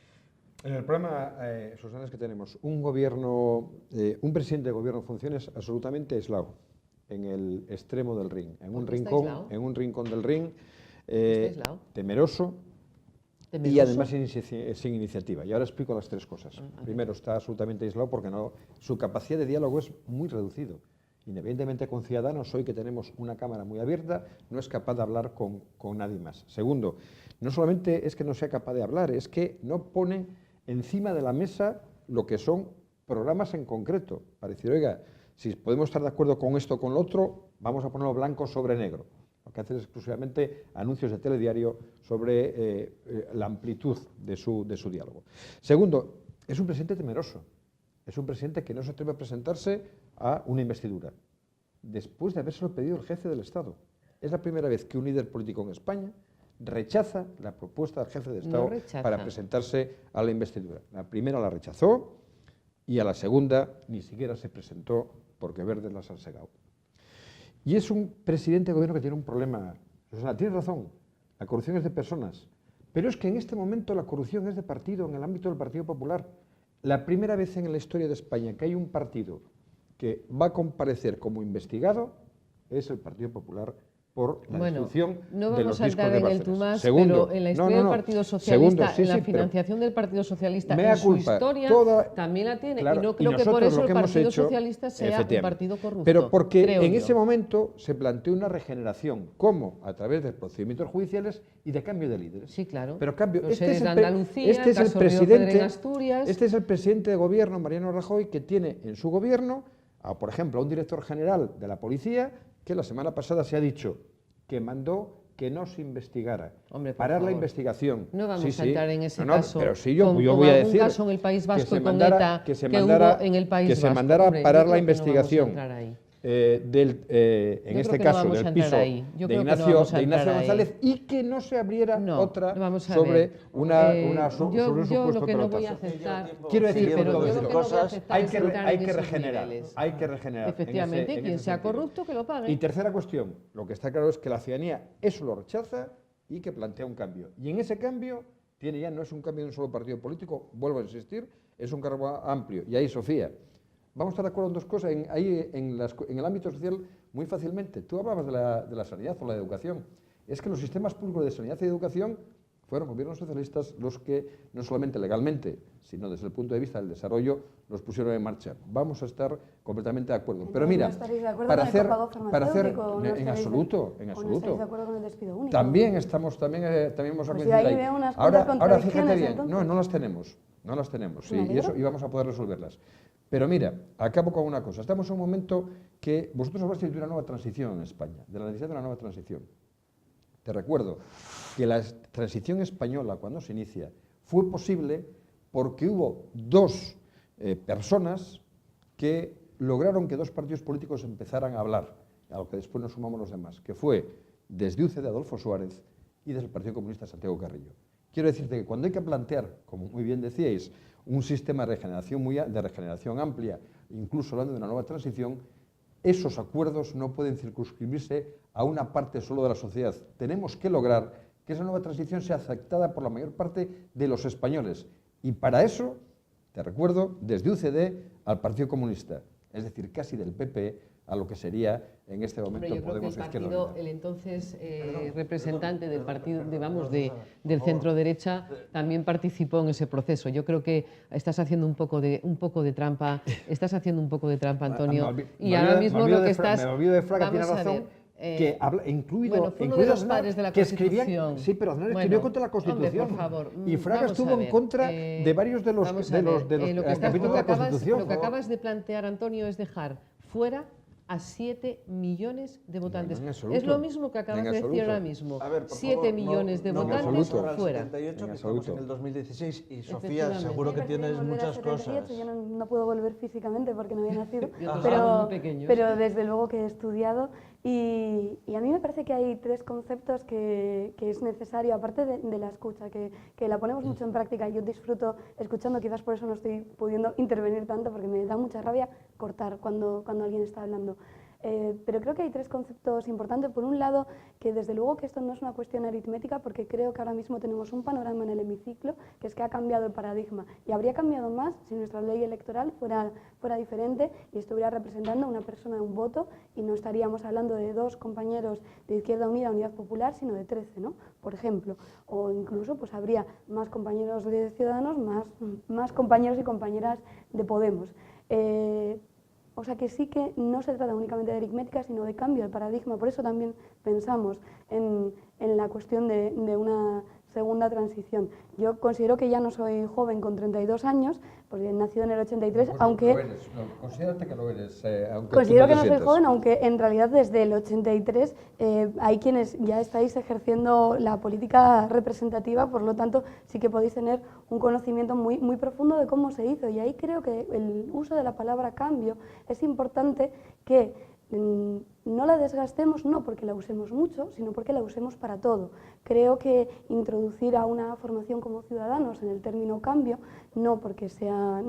En el problema, Susana, es que tenemos un presidente de gobierno en funciones absolutamente aislado en el extremo del ring, en un rincón del ring, temeroso y además sin iniciativa. Y ahora explico las tres cosas. Primero, está absolutamente aislado porque su capacidad de diálogo es muy reducido. Independientemente con Ciudadanos, hoy que tenemos una Cámara muy abierta, no es capaz de hablar con nadie más. Segundo, no solamente es que no sea capaz de hablar, es que no pone encima de la mesa lo que son programas en concreto, para decir, oiga, si podemos estar de acuerdo con esto o con lo otro, vamos a ponerlo blanco sobre negro. Lo que hace es exclusivamente anuncios de telediario sobre la amplitud de su diálogo. Segundo, es un presidente temeroso. Es un presidente que no se atreve a presentarse a una investidura, después de habérselo pedido el jefe del Estado. Es la primera vez que un líder político en España rechaza la propuesta del jefe de Estado para presentarse a la investidura. La primera la rechazó y a la segunda ni siquiera se presentó porque Verdes las han segado. Y es un presidente de gobierno que tiene un problema. Susana, tienes razón, la corrupción es de personas, pero es que en este momento la corrupción es de partido, en el ámbito del Partido Popular. La primera vez en la historia de España que hay un partido que va a comparecer como investigado es el Partido Popular por la Bueno, destrucción no de vamos los a discos entrar de en el Bárcenas. Tomás, Segundo, pero en la historia del Partido Socialista, Segundo, sí, en la sí, pero financiación del Partido Socialista, mea en su culpa, historia toda- también la tiene. claro, y no y creo que por nosotros eso lo el que hemos Partido hecho, Socialista sea un efectivamente, partido corrupto. pero porque creo en yo. ese momento se planteó una regeneración, ¿cómo? A través de procedimientos judiciales y de cambio de líderes. Sí, claro. Pero cambio, Los seres de Andalucía, este es el el caso Río Pedro presidente, en Asturias. este es el presidente de gobierno, Mariano Rajoy, que tiene en su gobierno, por ejemplo, a un director general de la policía que la semana pasada se ha dicho que mandó que no se investigara, Hombre, por parar la favor. investigación. No vamos Sí, a sí. entrar en ese No, caso. pero sí, yo con voy a algún decir caso en el País Vasco que se y con mandara, ETA que se que mandara, hubo en el País que se Vasco. mandara Hombre, parar yo la creo que no vamos a investigación entrar ahí. en este creo que no caso vamos a del entrar piso ahí. Yo de creo que no Ignacio, vamos a de Ignacio entrar ahí. González y que no se abriera No, otra vamos a sobre ver. sobre un Yo supuesto lo que no voy pelotazo. a aceptar. Quiero decir, sí, pero todo yo esto. lo que no voy a aceptar hay es que, entrar hay en que esos regenerar, niveles. hay que regenerar. Efectivamente, en quien ese sea sentido. corrupto que lo pague. Y tercera cuestión, lo que está claro es que la ciudadanía eso lo rechaza y que plantea un cambio. Y en ese cambio tiene ya, no es un cambio de un solo partido político, vuelvo a insistir, es un cambio amplio. Y ahí, Sofía, vamos a estar de acuerdo en dos cosas, en el ámbito social muy fácilmente. Tú hablabas de la sanidad o la educación. Es que los sistemas públicos de sanidad y educación fueron gobiernos socialistas los que, no solamente legalmente, sino desde el punto de vista del desarrollo, los pusieron en marcha. Vamos a estar completamente de acuerdo. Pero mira, ¿No estaréis de acuerdo para con hacer, el copago farmacéutico? ¿O no en estaréis absoluto, en ¿O no absoluto. estáis de acuerdo con el despido único? También hemos a Pues coincidir yo ahí ahí. veo unas Ahora, cuantas ahora fíjate contradicciones, bien, entonces. no las tenemos, sí, Me y alegro. eso y vamos a poder resolverlas. Pero mira, acabo con una cosa. Estamos en un momento que vosotros hablasteis de una nueva transición en España, de la necesidad de una nueva transición. Te recuerdo que la transición española, cuando se inicia, fue posible porque hubo dos personas que lograron que dos partidos políticos empezaran a hablar, a lo que después nos sumamos los demás, que fue desde UCD Adolfo Suárez y desde el Partido Comunista Santiago Carrillo. Quiero decirte que cuando hay que plantear, como muy bien decíais, un sistema de regeneración amplia, incluso hablando de una nueva transición, esos acuerdos no pueden circunscribirse a una parte solo de la sociedad. Tenemos que lograr que esa nueva transición sea aceptada por la mayor parte de los españoles. Y para eso, te recuerdo, desde UCD al Partido Comunista, es decir, casi del PP a lo que sería en este momento Hombre, yo creo que Podemos el Izquierda partido, Unida. el entonces representante del partido, digamos, del centro derecha, también participó en ese proceso. Yo creo que estás haciendo un poco de trampa, Antonio, y ahora mismo lo que estás. Me olvido de Fraga, tiene vamos a razón. ver, Que habla, incluido, bueno, fue uno de incluido los padres de la que escribían, Constitución. sí, pero Aznar escribió Bueno, contra la Constitución. hombre, por favor, y Fraga vamos estuvo a en ver, contra de varios de los lo que capítulos de la Constitución. Lo que acabas de plantear, Antonio, es dejar fuera a 7 millones de votantes. en absoluto. Es lo mismo que acabas En de decir absoluto. ahora mismo. A ver, por 7 favor, millones de no votantes absoluto. al fuera. 78, En que estamos absoluto. en el 2016 y Sofía, Efectivamente. seguro que tienes Volver a muchas 78, cosas. Yo no puedo volver físicamente porque no había nacido, Ajá. pero, Muy pequeños. pero desde luego que he estudiado y a mí me parece que hay tres conceptos que es necesario, aparte de la escucha, que la ponemos mucho en práctica. Yo disfruto escuchando, quizás por eso no estoy pudiendo intervenir tanto, porque me da mucha rabia cortar cuando alguien está hablando. Pero creo que hay tres conceptos importantes. Por un lado, que desde luego que esto no es una cuestión aritmética, porque creo que ahora mismo tenemos un panorama en el hemiciclo, que es que ha cambiado el paradigma. Y habría cambiado más si nuestra ley electoral fuera diferente y estuviera representando a una persona de un voto, y no estaríamos hablando de dos compañeros de Izquierda Unida, Unidad Popular, sino de 13, ¿no? Por ejemplo. O incluso pues habría más compañeros de Ciudadanos, más compañeros y compañeras de Podemos. O sea que sí que no se trata únicamente de aritmética, sino de cambio de paradigma. Por eso también pensamos en la cuestión de una segunda transición. Yo considero que ya no soy joven con 32 años, porque he nacido en el 83, Pues aunque... Considérate que lo eres, aunque Considero tú que te no soy sientas. joven, aunque en realidad desde el 83 hay quienes ya estáis ejerciendo la política representativa, por lo tanto sí que podéis tener un conocimiento muy, muy profundo de cómo se hizo. Y ahí creo que el uso de la palabra cambio es importante, que no la desgastemos, no porque la usemos mucho, sino porque la usemos para todo. Creo que introducir a una formación como Ciudadanos en el término cambio, no porque sea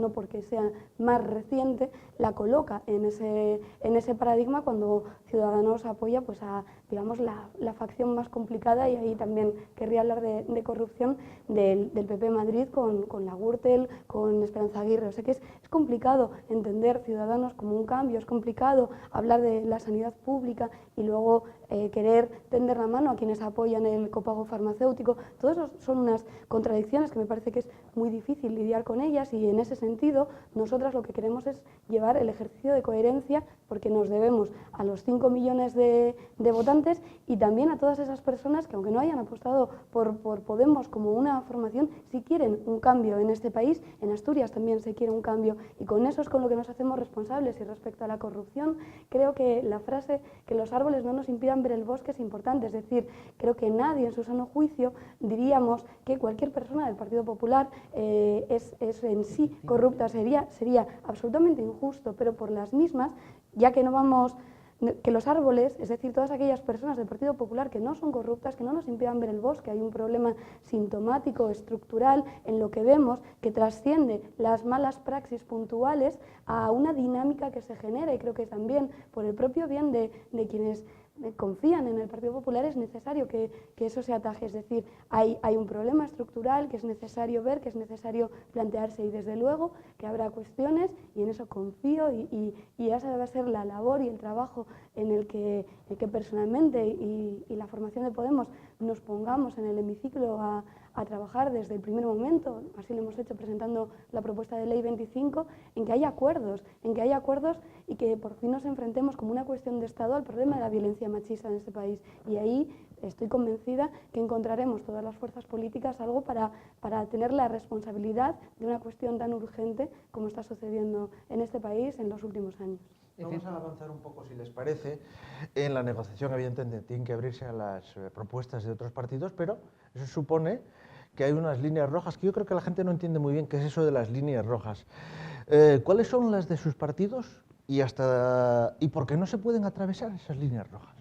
más reciente, la coloca en ese paradigma, cuando Ciudadanos apoya pues a, digamos, la facción más complicada. Y ahí también querría hablar de corrupción del PP Madrid con la Gürtel, con Esperanza Aguirre. O sea que es complicado entender Ciudadanos como un cambio, es complicado hablar de la sanidad pública y luego querer tender la mano a quienes apoyan el copago farmacéutico. Todo eso son unas contradicciones que me parece que es muy difícil lidiar con ellas, y en ese sentido nosotras lo que queremos es llevar el ejercicio de coherencia, porque nos debemos a los 5 millones de votantes y también a todas esas personas que, aunque no hayan apostado por Podemos como una formación, sí quieren un cambio en este país. En Asturias también se quiere un cambio, y con eso es con lo que nos hacemos responsables. Y respecto a la corrupción, creo que la frase que los árboles no nos impidan ver el bosque es importante. Es decir, creo que nadie en su sano juicio diríamos que cualquier persona del Partido Popular es en sí corrupta. Sería absolutamente injusto, pero por las mismas, ya que no vamos, que los árboles, es decir, todas aquellas personas del Partido Popular que no son corruptas, que no nos impidan ver el bosque. Hay un problema sintomático, estructural, en lo que vemos, que trasciende las malas praxis puntuales a una dinámica que se genera, y creo que también por el propio bien de quienes confían en el Partido Popular es necesario que eso se ataje. Es decir, hay un problema estructural que es necesario ver, que es necesario plantearse, y desde luego que habrá cuestiones, y en eso confío, y esa debe ser la labor y el trabajo en el que personalmente y la formación de Podemos nos pongamos en el hemiciclo a trabajar desde el primer momento. Así lo hemos hecho presentando la propuesta de ley 25, en que haya acuerdos y que por fin nos enfrentemos como una cuestión de Estado al problema de la violencia machista en este país. Y ahí estoy convencida que encontraremos todas las fuerzas políticas algo para tener la responsabilidad de una cuestión tan urgente como está sucediendo en este país en los últimos años. Vamos a avanzar un poco, si les parece, en la negociación. Evidentemente tienen que abrirse a las propuestas de otros partidos, pero eso supone que hay unas líneas rojas que yo creo que la gente no entiende muy bien qué es eso de las líneas rojas. ¿Cuáles son las de sus partidos y por qué no se pueden atravesar esas líneas rojas?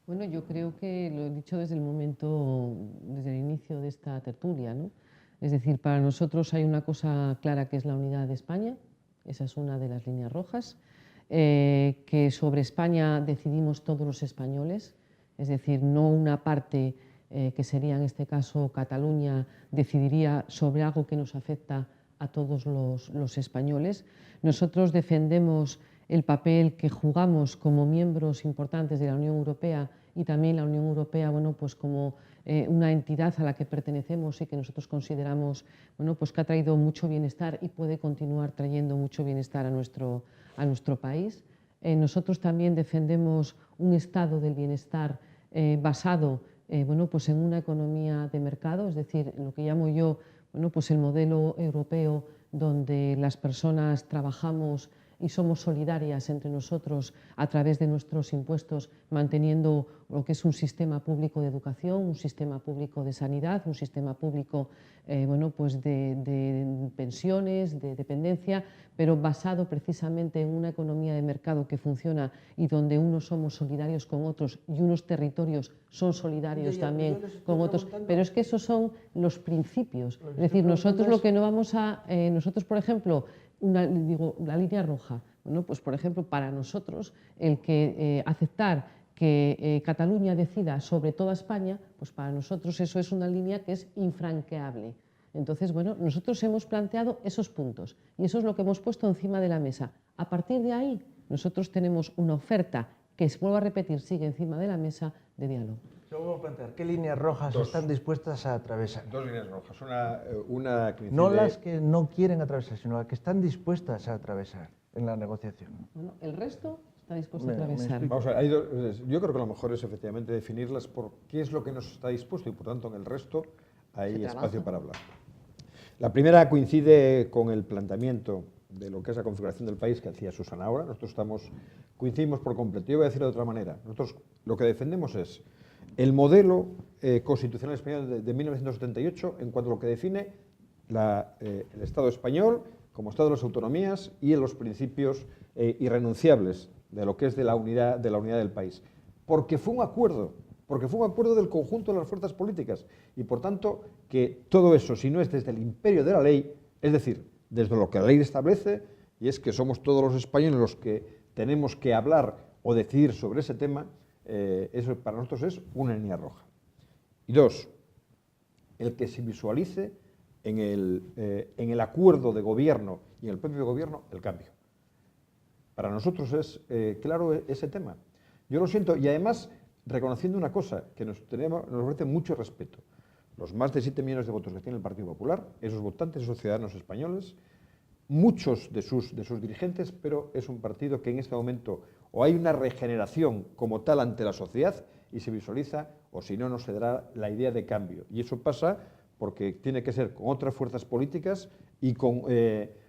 Bueno, yo creo que lo he dicho desde el inicio de esta tertulia, ¿no? Es decir, para nosotros hay una cosa clara, que es la unidad de España. Esa es una de las líneas rojas. Que sobre España decidimos todos los españoles, es decir, no una parte que sería en este caso Cataluña decidiría sobre algo que nos afecta a todos los españoles. Nosotros defendemos el papel que jugamos como miembros importantes de la Unión Europea, y también la Unión Europea, bueno, pues como una entidad a la que pertenecemos y que nosotros consideramos, bueno, pues que ha traído mucho bienestar y puede continuar trayendo mucho bienestar a nuestro país. Nosotros también defendemos un estado del bienestar basado bueno, pues en una economía de mercado, es decir, lo que llamo yo, bueno, pues el modelo europeo, donde las personas trabajamos y somos solidarias entre nosotros a través de nuestros impuestos, manteniendo lo que es un sistema público de educación, un sistema público de sanidad, un sistema público bueno, pues de pensiones, de dependencia, pero basado precisamente en una economía de mercado que funciona y donde unos somos solidarios con otros y unos territorios son solidarios también con otros. Pero es que esos son los principios. Es decir, nosotros lo que no vamos a... nosotros, por ejemplo, la línea roja, bueno, pues por ejemplo, para nosotros el que aceptar que Cataluña decida sobre toda España, pues para nosotros eso es una línea que es infranqueable. Entonces, bueno, nosotros hemos planteado esos puntos y eso es lo que hemos puesto encima de la mesa. A partir de ahí, nosotros tenemos una oferta que, vuelvo a repetir, sigue encima de la mesa de diálogo. Vamos a plantear, ¿qué líneas rojas están dispuestas a atravesar? Dos líneas rojas. Una que no las que no quieren atravesar, sino las que están dispuestas a atravesar en la negociación. Bueno, el resto está dispuesto a atravesar. Vamos a ver, yo creo que lo mejor es efectivamente definirlas por qué es lo que nos está dispuesto, y por tanto en el resto hay espacio para hablar. La primera coincide con el planteamiento de lo que es la configuración del país que hacía Susana ahora. Nosotros coincidimos por completo. Yo voy a decirlo de otra manera. Nosotros lo que defendemos es el modelo constitucional español de 1978 en cuanto a lo que define el Estado español como Estado de las autonomías y en los principios irrenunciables de lo que es de la unidad del país. Porque fue un acuerdo del conjunto de las fuerzas políticas, y por tanto que todo eso, si no es desde el imperio de la ley, es decir, desde lo que la ley establece, y es que somos todos los españoles los que tenemos que hablar o decidir sobre ese tema, eso para nosotros es una línea roja. Y dos, el que se visualice en el acuerdo de gobierno y en el propio gobierno el cambio. Para nosotros es claro ese tema. Yo lo siento, y además reconociendo una cosa, que nos ofrece mucho respeto. Los más de 7 millones de votos que tiene el Partido Popular, esos votantes, esos ciudadanos españoles, muchos de sus dirigentes, pero es un partido que en este momento o hay una regeneración como tal ante la sociedad y se visualiza, o si no, no se dará la idea de cambio. Y eso pasa porque tiene que ser con otras fuerzas políticas y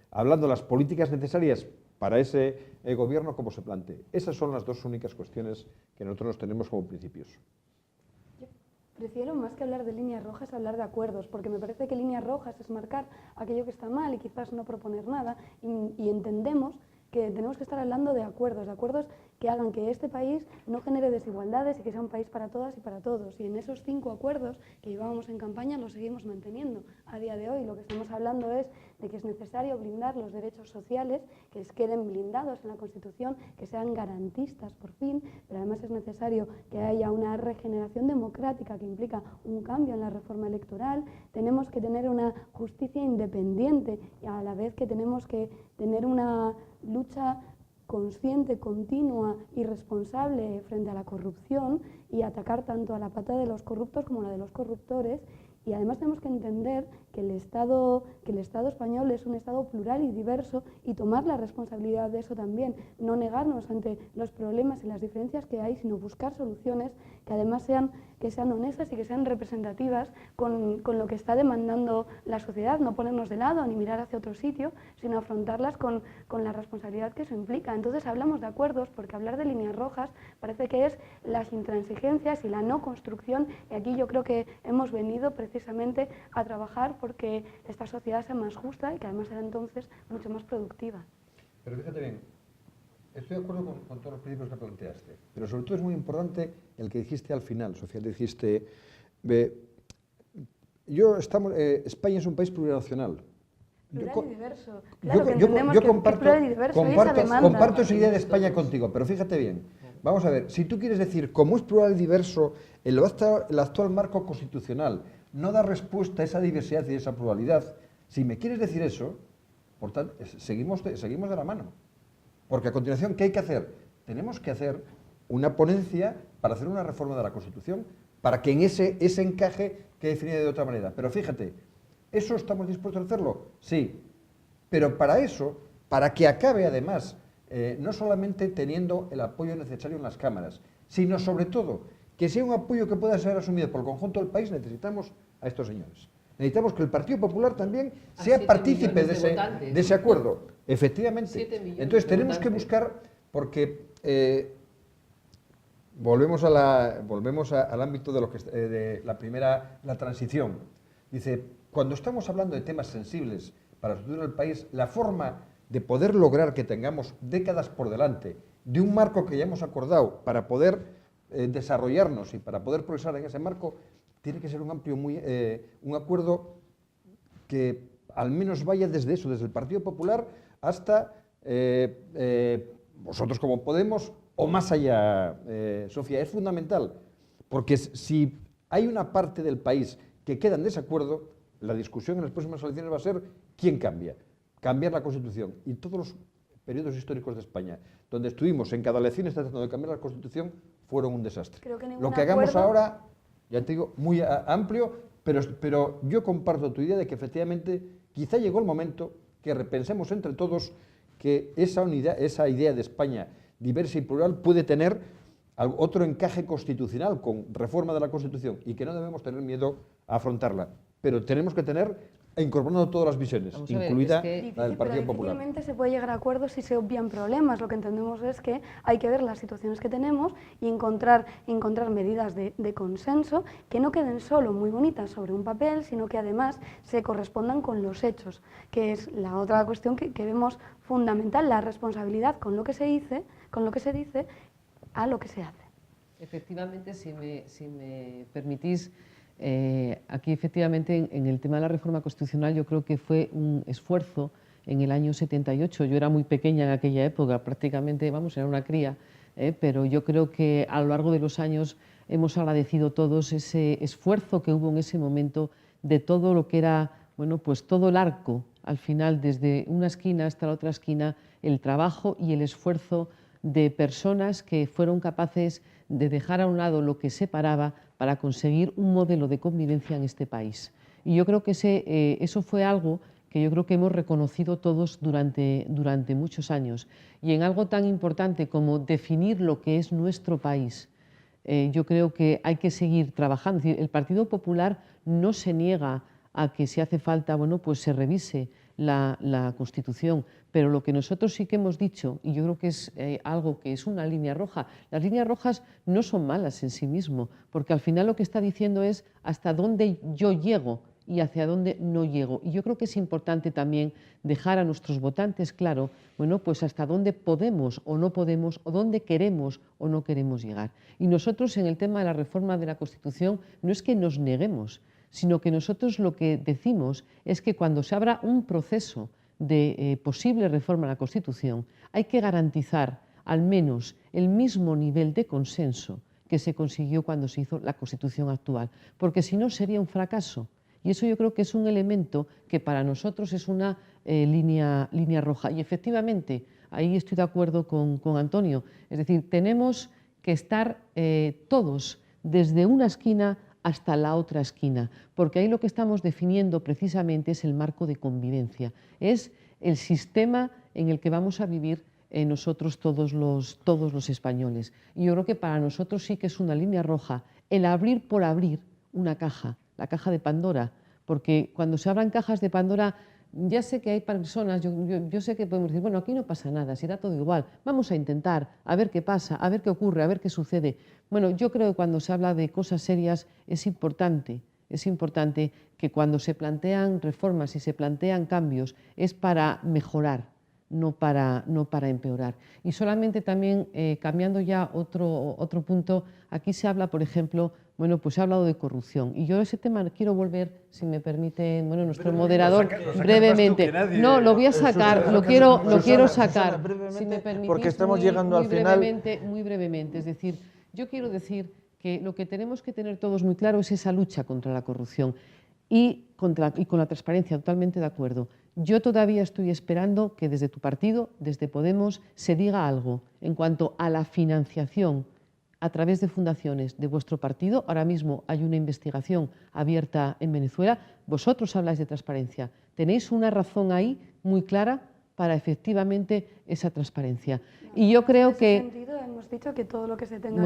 hablando de las políticas necesarias para ese gobierno como se plantee. Esas son las dos únicas cuestiones que nosotros nos tenemos como principios. Prefiero, más que hablar de líneas rojas, hablar de acuerdos, porque me parece que líneas rojas es marcar aquello que está mal y quizás no proponer nada, y entendemos que tenemos que estar hablando de acuerdos que hagan que este país no genere desigualdades y que sea un país para todas y para todos. Y en esos 5 acuerdos que llevábamos en campaña los seguimos manteniendo. A día de hoy lo que estamos hablando es de que es necesario blindar los derechos sociales, que queden blindados en la Constitución, que sean garantistas por fin, pero además es necesario que haya una regeneración democrática que implica un cambio en la reforma electoral. Tenemos que tener una justicia independiente y a la vez que tenemos que tener una lucha consciente, continua y responsable frente a la corrupción y atacar tanto a la pata de los corruptos como a la de los corruptores. Y además tenemos que entender que el Estado español es un Estado plural y diverso y tomar la responsabilidad de eso también, no negarnos ante los problemas y las diferencias que hay, sino buscar soluciones que además sean honestas y que sean representativas con lo que está demandando la sociedad, no ponernos de lado ni mirar hacia otro sitio, sino afrontarlas con la responsabilidad que eso implica. Entonces hablamos de acuerdos porque hablar de líneas rojas parece que es las intransigencias y la no construcción, y aquí yo creo que hemos venido precisamente a trabajar porque esta sociedad sea más justa y que además será entonces mucho más productiva. Pero fíjate bien, estoy de acuerdo con todos los principios que planteaste, pero sobre todo es muy importante el que dijiste al final, Sofía, dijiste, España es un país plurinacional. Plural y diverso. Claro que entendemos que es plural y diverso, esa demanda. Comparto esa idea de España contigo, pero fíjate bien, vamos a ver, si tú quieres decir, como es plural y diverso, el actual marco constitucional no da respuesta a esa diversidad y esa pluralidad, si me quieres decir eso, por tanto, seguimos de la mano. Porque a continuación, ¿qué hay que hacer? Tenemos que hacer una ponencia para hacer una reforma de la Constitución, para que en ese encaje quede definido de otra manera. Pero fíjate, ¿eso estamos dispuestos a hacerlo? Sí. Pero para eso, para que acabe además, no solamente teniendo el apoyo necesario en las cámaras, sino sobre todo que sea un apoyo que pueda ser asumido por el conjunto del país, necesitamos a estos señores. Necesitamos que el Partido Popular también sea partícipe de ese acuerdo. Efectivamente. Entonces tenemos que buscar, porque volvemos al ámbito de la transición. Dice, cuando estamos hablando de temas sensibles para el futuro del país, la forma de poder lograr que tengamos décadas por delante de un marco que ya hemos acordado para poder desarrollarnos y para poder progresar en ese marco, tiene que ser un acuerdo que al menos vaya desde eso, desde el Partido Popular hasta vosotros como Podemos o más allá, Sofía. Es fundamental, porque si hay una parte del país que queda en desacuerdo, la discusión en las próximas elecciones va a ser ¿quién cambia? Cambiar la Constitución. Y todos los periodos históricos de España, donde estuvimos en cada elección tratando de cambiar la Constitución, fueron un desastre. Lo que hagamos ahora, ya te digo, muy amplio, pero yo comparto tu idea de que efectivamente quizá llegó el momento que repensemos entre todos que esa idea de España diversa y plural puede tener otro encaje constitucional con reforma de la Constitución y que no debemos tener miedo a afrontarla. Pero tenemos que tener incorporando todas las visiones, incluida la del Partido Popular. Difícilmente se puede llegar a acuerdos si se obvian problemas. Lo que entendemos es que hay que ver las situaciones que tenemos y encontrar medidas de consenso que no queden solo muy bonitas sobre un papel, sino que además se correspondan con los hechos, que es la otra cuestión que vemos fundamental, la responsabilidad con lo que se dice a lo que se hace. Efectivamente, si me permitís, aquí efectivamente en el tema de la reforma constitucional yo creo que fue un esfuerzo en el año 78. Yo era muy pequeña en aquella época, prácticamente, era una cría, pero yo creo que a lo largo de los años hemos agradecido todos ese esfuerzo que hubo en ese momento de todo lo que era, pues todo el arco, al final, desde una esquina hasta la otra esquina, el trabajo y el esfuerzo de personas que fueron capaces de dejar a un lado lo que separaba para conseguir un modelo de convivencia en este país. Y yo creo que eso fue algo que yo creo que hemos reconocido todos durante muchos años. Y en algo tan importante como definir lo que es nuestro país, yo creo que hay que seguir trabajando. Es decir, el Partido Popular no se niega a que si hace falta, bueno, pues se revise la Constitución, pero lo que nosotros sí que hemos dicho, y yo creo que es algo que es una línea roja, las líneas rojas no son malas en sí mismo, porque al final lo que está diciendo es hasta dónde yo llego y hacia dónde no llego. Y yo creo que es importante también dejar a nuestros votantes claro, bueno, pues hasta dónde podemos o no podemos, o dónde queremos o no queremos llegar. Y nosotros en el tema de la reforma de la Constitución no es que nos neguemos, sino que nosotros lo que decimos es que cuando se abra un proceso de posible reforma de la Constitución, hay que garantizar al menos el mismo nivel de consenso que se consiguió cuando se hizo la Constitución actual, porque si no sería un fracaso. Y eso yo creo que es un elemento que para nosotros es una línea roja. Y efectivamente, ahí estoy de acuerdo con Antonio. Es decir, tenemos que estar todos desde una esquina hasta la otra esquina, porque ahí lo que estamos definiendo precisamente es el marco de convivencia, es el sistema en el que vamos a vivir nosotros todos los españoles. Y yo creo que para nosotros sí que es una línea roja el abrir por abrir una caja, la caja de Pandora, porque cuando se abran cajas de Pandora, ya sé que hay personas, yo sé que podemos decir, bueno, aquí no pasa nada, si da todo igual, vamos a intentar, a ver qué pasa, a ver qué ocurre, a ver qué sucede. Bueno, yo creo que cuando se habla de cosas serias es importante que cuando se plantean reformas y se plantean cambios es para mejorar, no para empeorar. Y solamente también, cambiando ya otro punto, aquí se habla, por ejemplo, bueno, pues se ha hablado de corrupción. Y yo a ese tema quiero volver, si me permite, bueno, nuestro moderador, brevemente. No, lo voy a sacar, lo quiero sacar, si me permitís, porque estamos llegando al final. Muy brevemente, es decir, yo quiero decir que lo que tenemos que tener todos muy claro es esa lucha contra la corrupción y con la transparencia, totalmente de acuerdo. Yo todavía estoy esperando que desde tu partido, desde Podemos, se diga algo en cuanto a la financiación a través de fundaciones de vuestro partido. Ahora mismo hay una investigación abierta en Venezuela. Vosotros habláis de transparencia. Tenéis una razón ahí muy clara para efectivamente esa transparencia. Y yo creo que... En ese sentido hemos dicho que todo lo que se tenga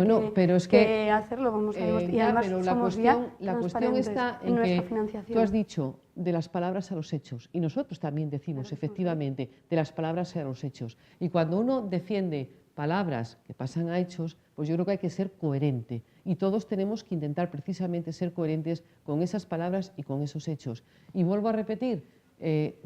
que hacer lo vamos a demostrar. Y además pero somos la cuestión está en que tú has dicho de las palabras a los hechos y nosotros también decimos efectivamente de las palabras a los hechos. Y cuando uno defiende palabras que pasan a hechos, pues yo creo que hay que ser coherente y todos tenemos que intentar precisamente ser coherentes con esas palabras y con esos hechos. Y vuelvo a repetir,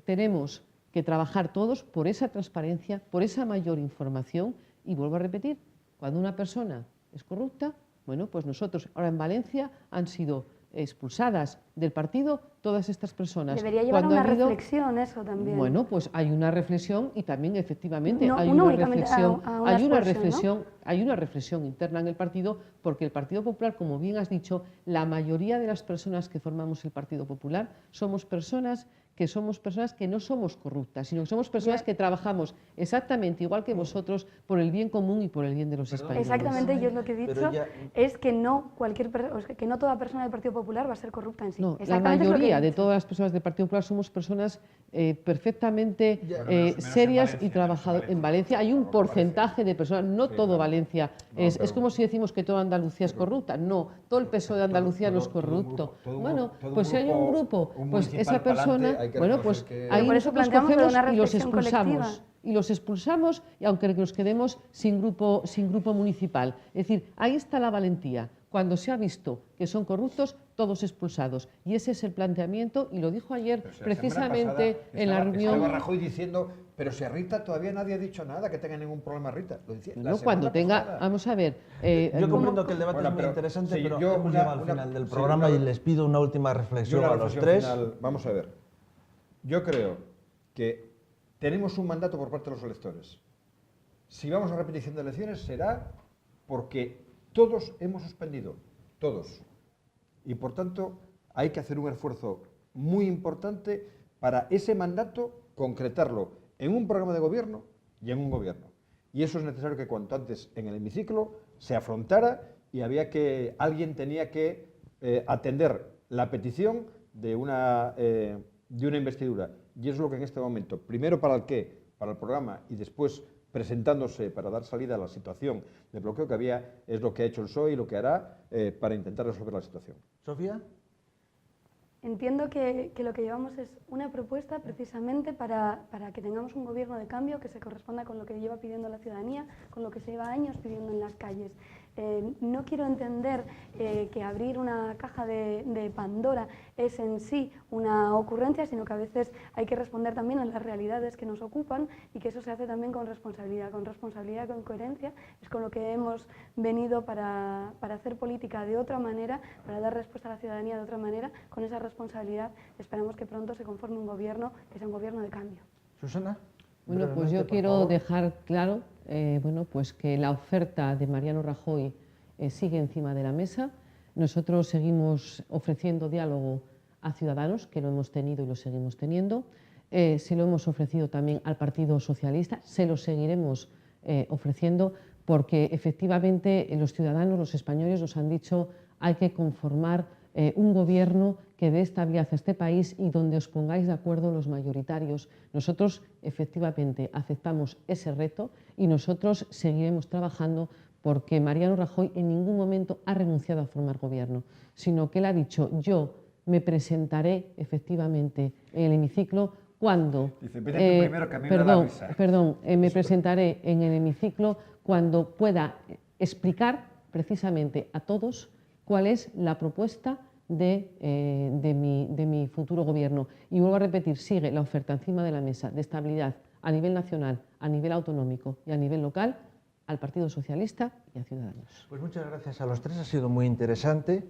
tenemos que trabajar todos por esa transparencia, por esa mayor información y vuelvo a repetir, cuando una persona es corrupta, bueno, pues nosotros ahora en Valencia han sido expulsadas del partido todas estas personas. Debería llevar una reflexión eso también. Bueno, pues hay una reflexión y también efectivamente no, hay una reflexión interna en el partido, porque el Partido Popular, como bien has dicho, la mayoría de las personas que formamos el Partido Popular somos personas que no somos corruptas, sino que somos personas que trabajamos exactamente igual que vosotros por el bien común y por el bien de los españoles. Exactamente, yo lo que he dicho es que no toda persona del Partido Popular va a ser corrupta en sí. No, la mayoría de todas las personas del Partido Popular somos personas perfectamente serias y trabajadoras. En Valencia hay un porcentaje de personas, no todo Valencia es como si decimos que toda Andalucía es corrupta. No, todo el PSOE de Andalucía no es corrupto. Bueno, pues si hay un grupo, pues esa persona, bueno, pues ahí nosotros cogemos y los expulsamos. Y los expulsamos, y aunque nos quedemos sin grupo municipal. Es decir, ahí está la valentía. Cuando se ha visto que son corruptos, todos expulsados. Y ese es el planteamiento, y lo dijo ayer precisamente en la reunión. Estaba Rajoy diciendo, pero si a Rita todavía nadie ha dicho nada, que tenga ningún problema Rita. Lo decía, no, cuando tenga, pasada. Vamos a ver. Yo comprendo que el debate es muy interesante, sí, pero hemos llegado al final del programa y les pido una última reflexión a los tres. Vamos a ver. Yo creo que tenemos un mandato por parte de los electores. Si vamos a repetición de elecciones será porque todos hemos suspendido, todos. Y por tanto hay que hacer un esfuerzo muy importante para ese mandato concretarlo en un programa de gobierno y en un gobierno. Y eso es necesario que cuanto antes en el hemiciclo se afrontara y alguien tenía que atender la petición de una investidura. Y es lo que en este momento, primero para el programa y después presentándose para dar salida a la situación de bloqueo que había, es lo que ha hecho el PSOE y lo que hará para intentar resolver la situación. Sofía. Entiendo que lo que llevamos es una propuesta precisamente para que tengamos un gobierno de cambio que se corresponda con lo que lleva pidiendo la ciudadanía, con lo que se lleva años pidiendo en las calles. No quiero entender que abrir una caja de Pandora es en sí una ocurrencia, sino que a veces hay que responder también a las realidades que nos ocupan y que eso se hace también con responsabilidad, con coherencia. Es con lo que hemos venido para hacer política de otra manera, para dar respuesta a la ciudadanía de otra manera, con esa responsabilidad. Esperamos que pronto se conforme un gobierno que sea un gobierno de cambio. Susana. Bueno, pues yo quiero dejar claro bueno, pues que la oferta de Mariano Rajoy sigue encima de la mesa. Nosotros seguimos ofreciendo diálogo a Ciudadanos, que lo hemos tenido y lo seguimos teniendo. Se lo hemos ofrecido también al Partido Socialista, se lo seguiremos ofreciendo porque efectivamente los ciudadanos, los españoles nos han dicho hay que conformar un gobierno que dé estabilidad a este país y donde os pongáis de acuerdo los mayoritarios. Nosotros efectivamente aceptamos ese reto y nosotros seguiremos trabajando porque Mariano Rajoy en ningún momento ha renunciado a formar gobierno, sino que él ha dicho yo me presentaré efectivamente en el hemiciclo cuando... Dice, primero que a mí me da la risa. Me presentaré en el hemiciclo cuando pueda explicar precisamente a todos cuál es la propuesta de mi futuro gobierno. Y vuelvo a repetir, sigue la oferta encima de la mesa de estabilidad a nivel nacional, a nivel autonómico y a nivel local al Partido Socialista y a Ciudadanos. Pues muchas gracias a los tres, ha sido muy interesante.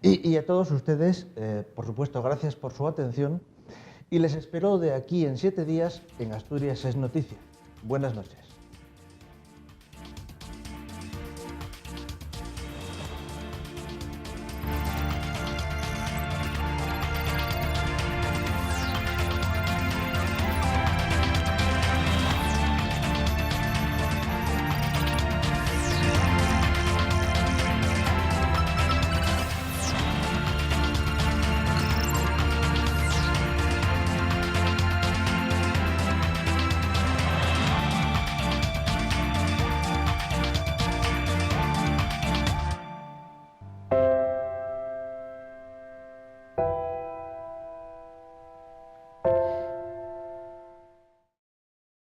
Y a todos ustedes, por supuesto, gracias por su atención. Y les espero de aquí en 7 días en Asturias es Noticia. Buenas noches.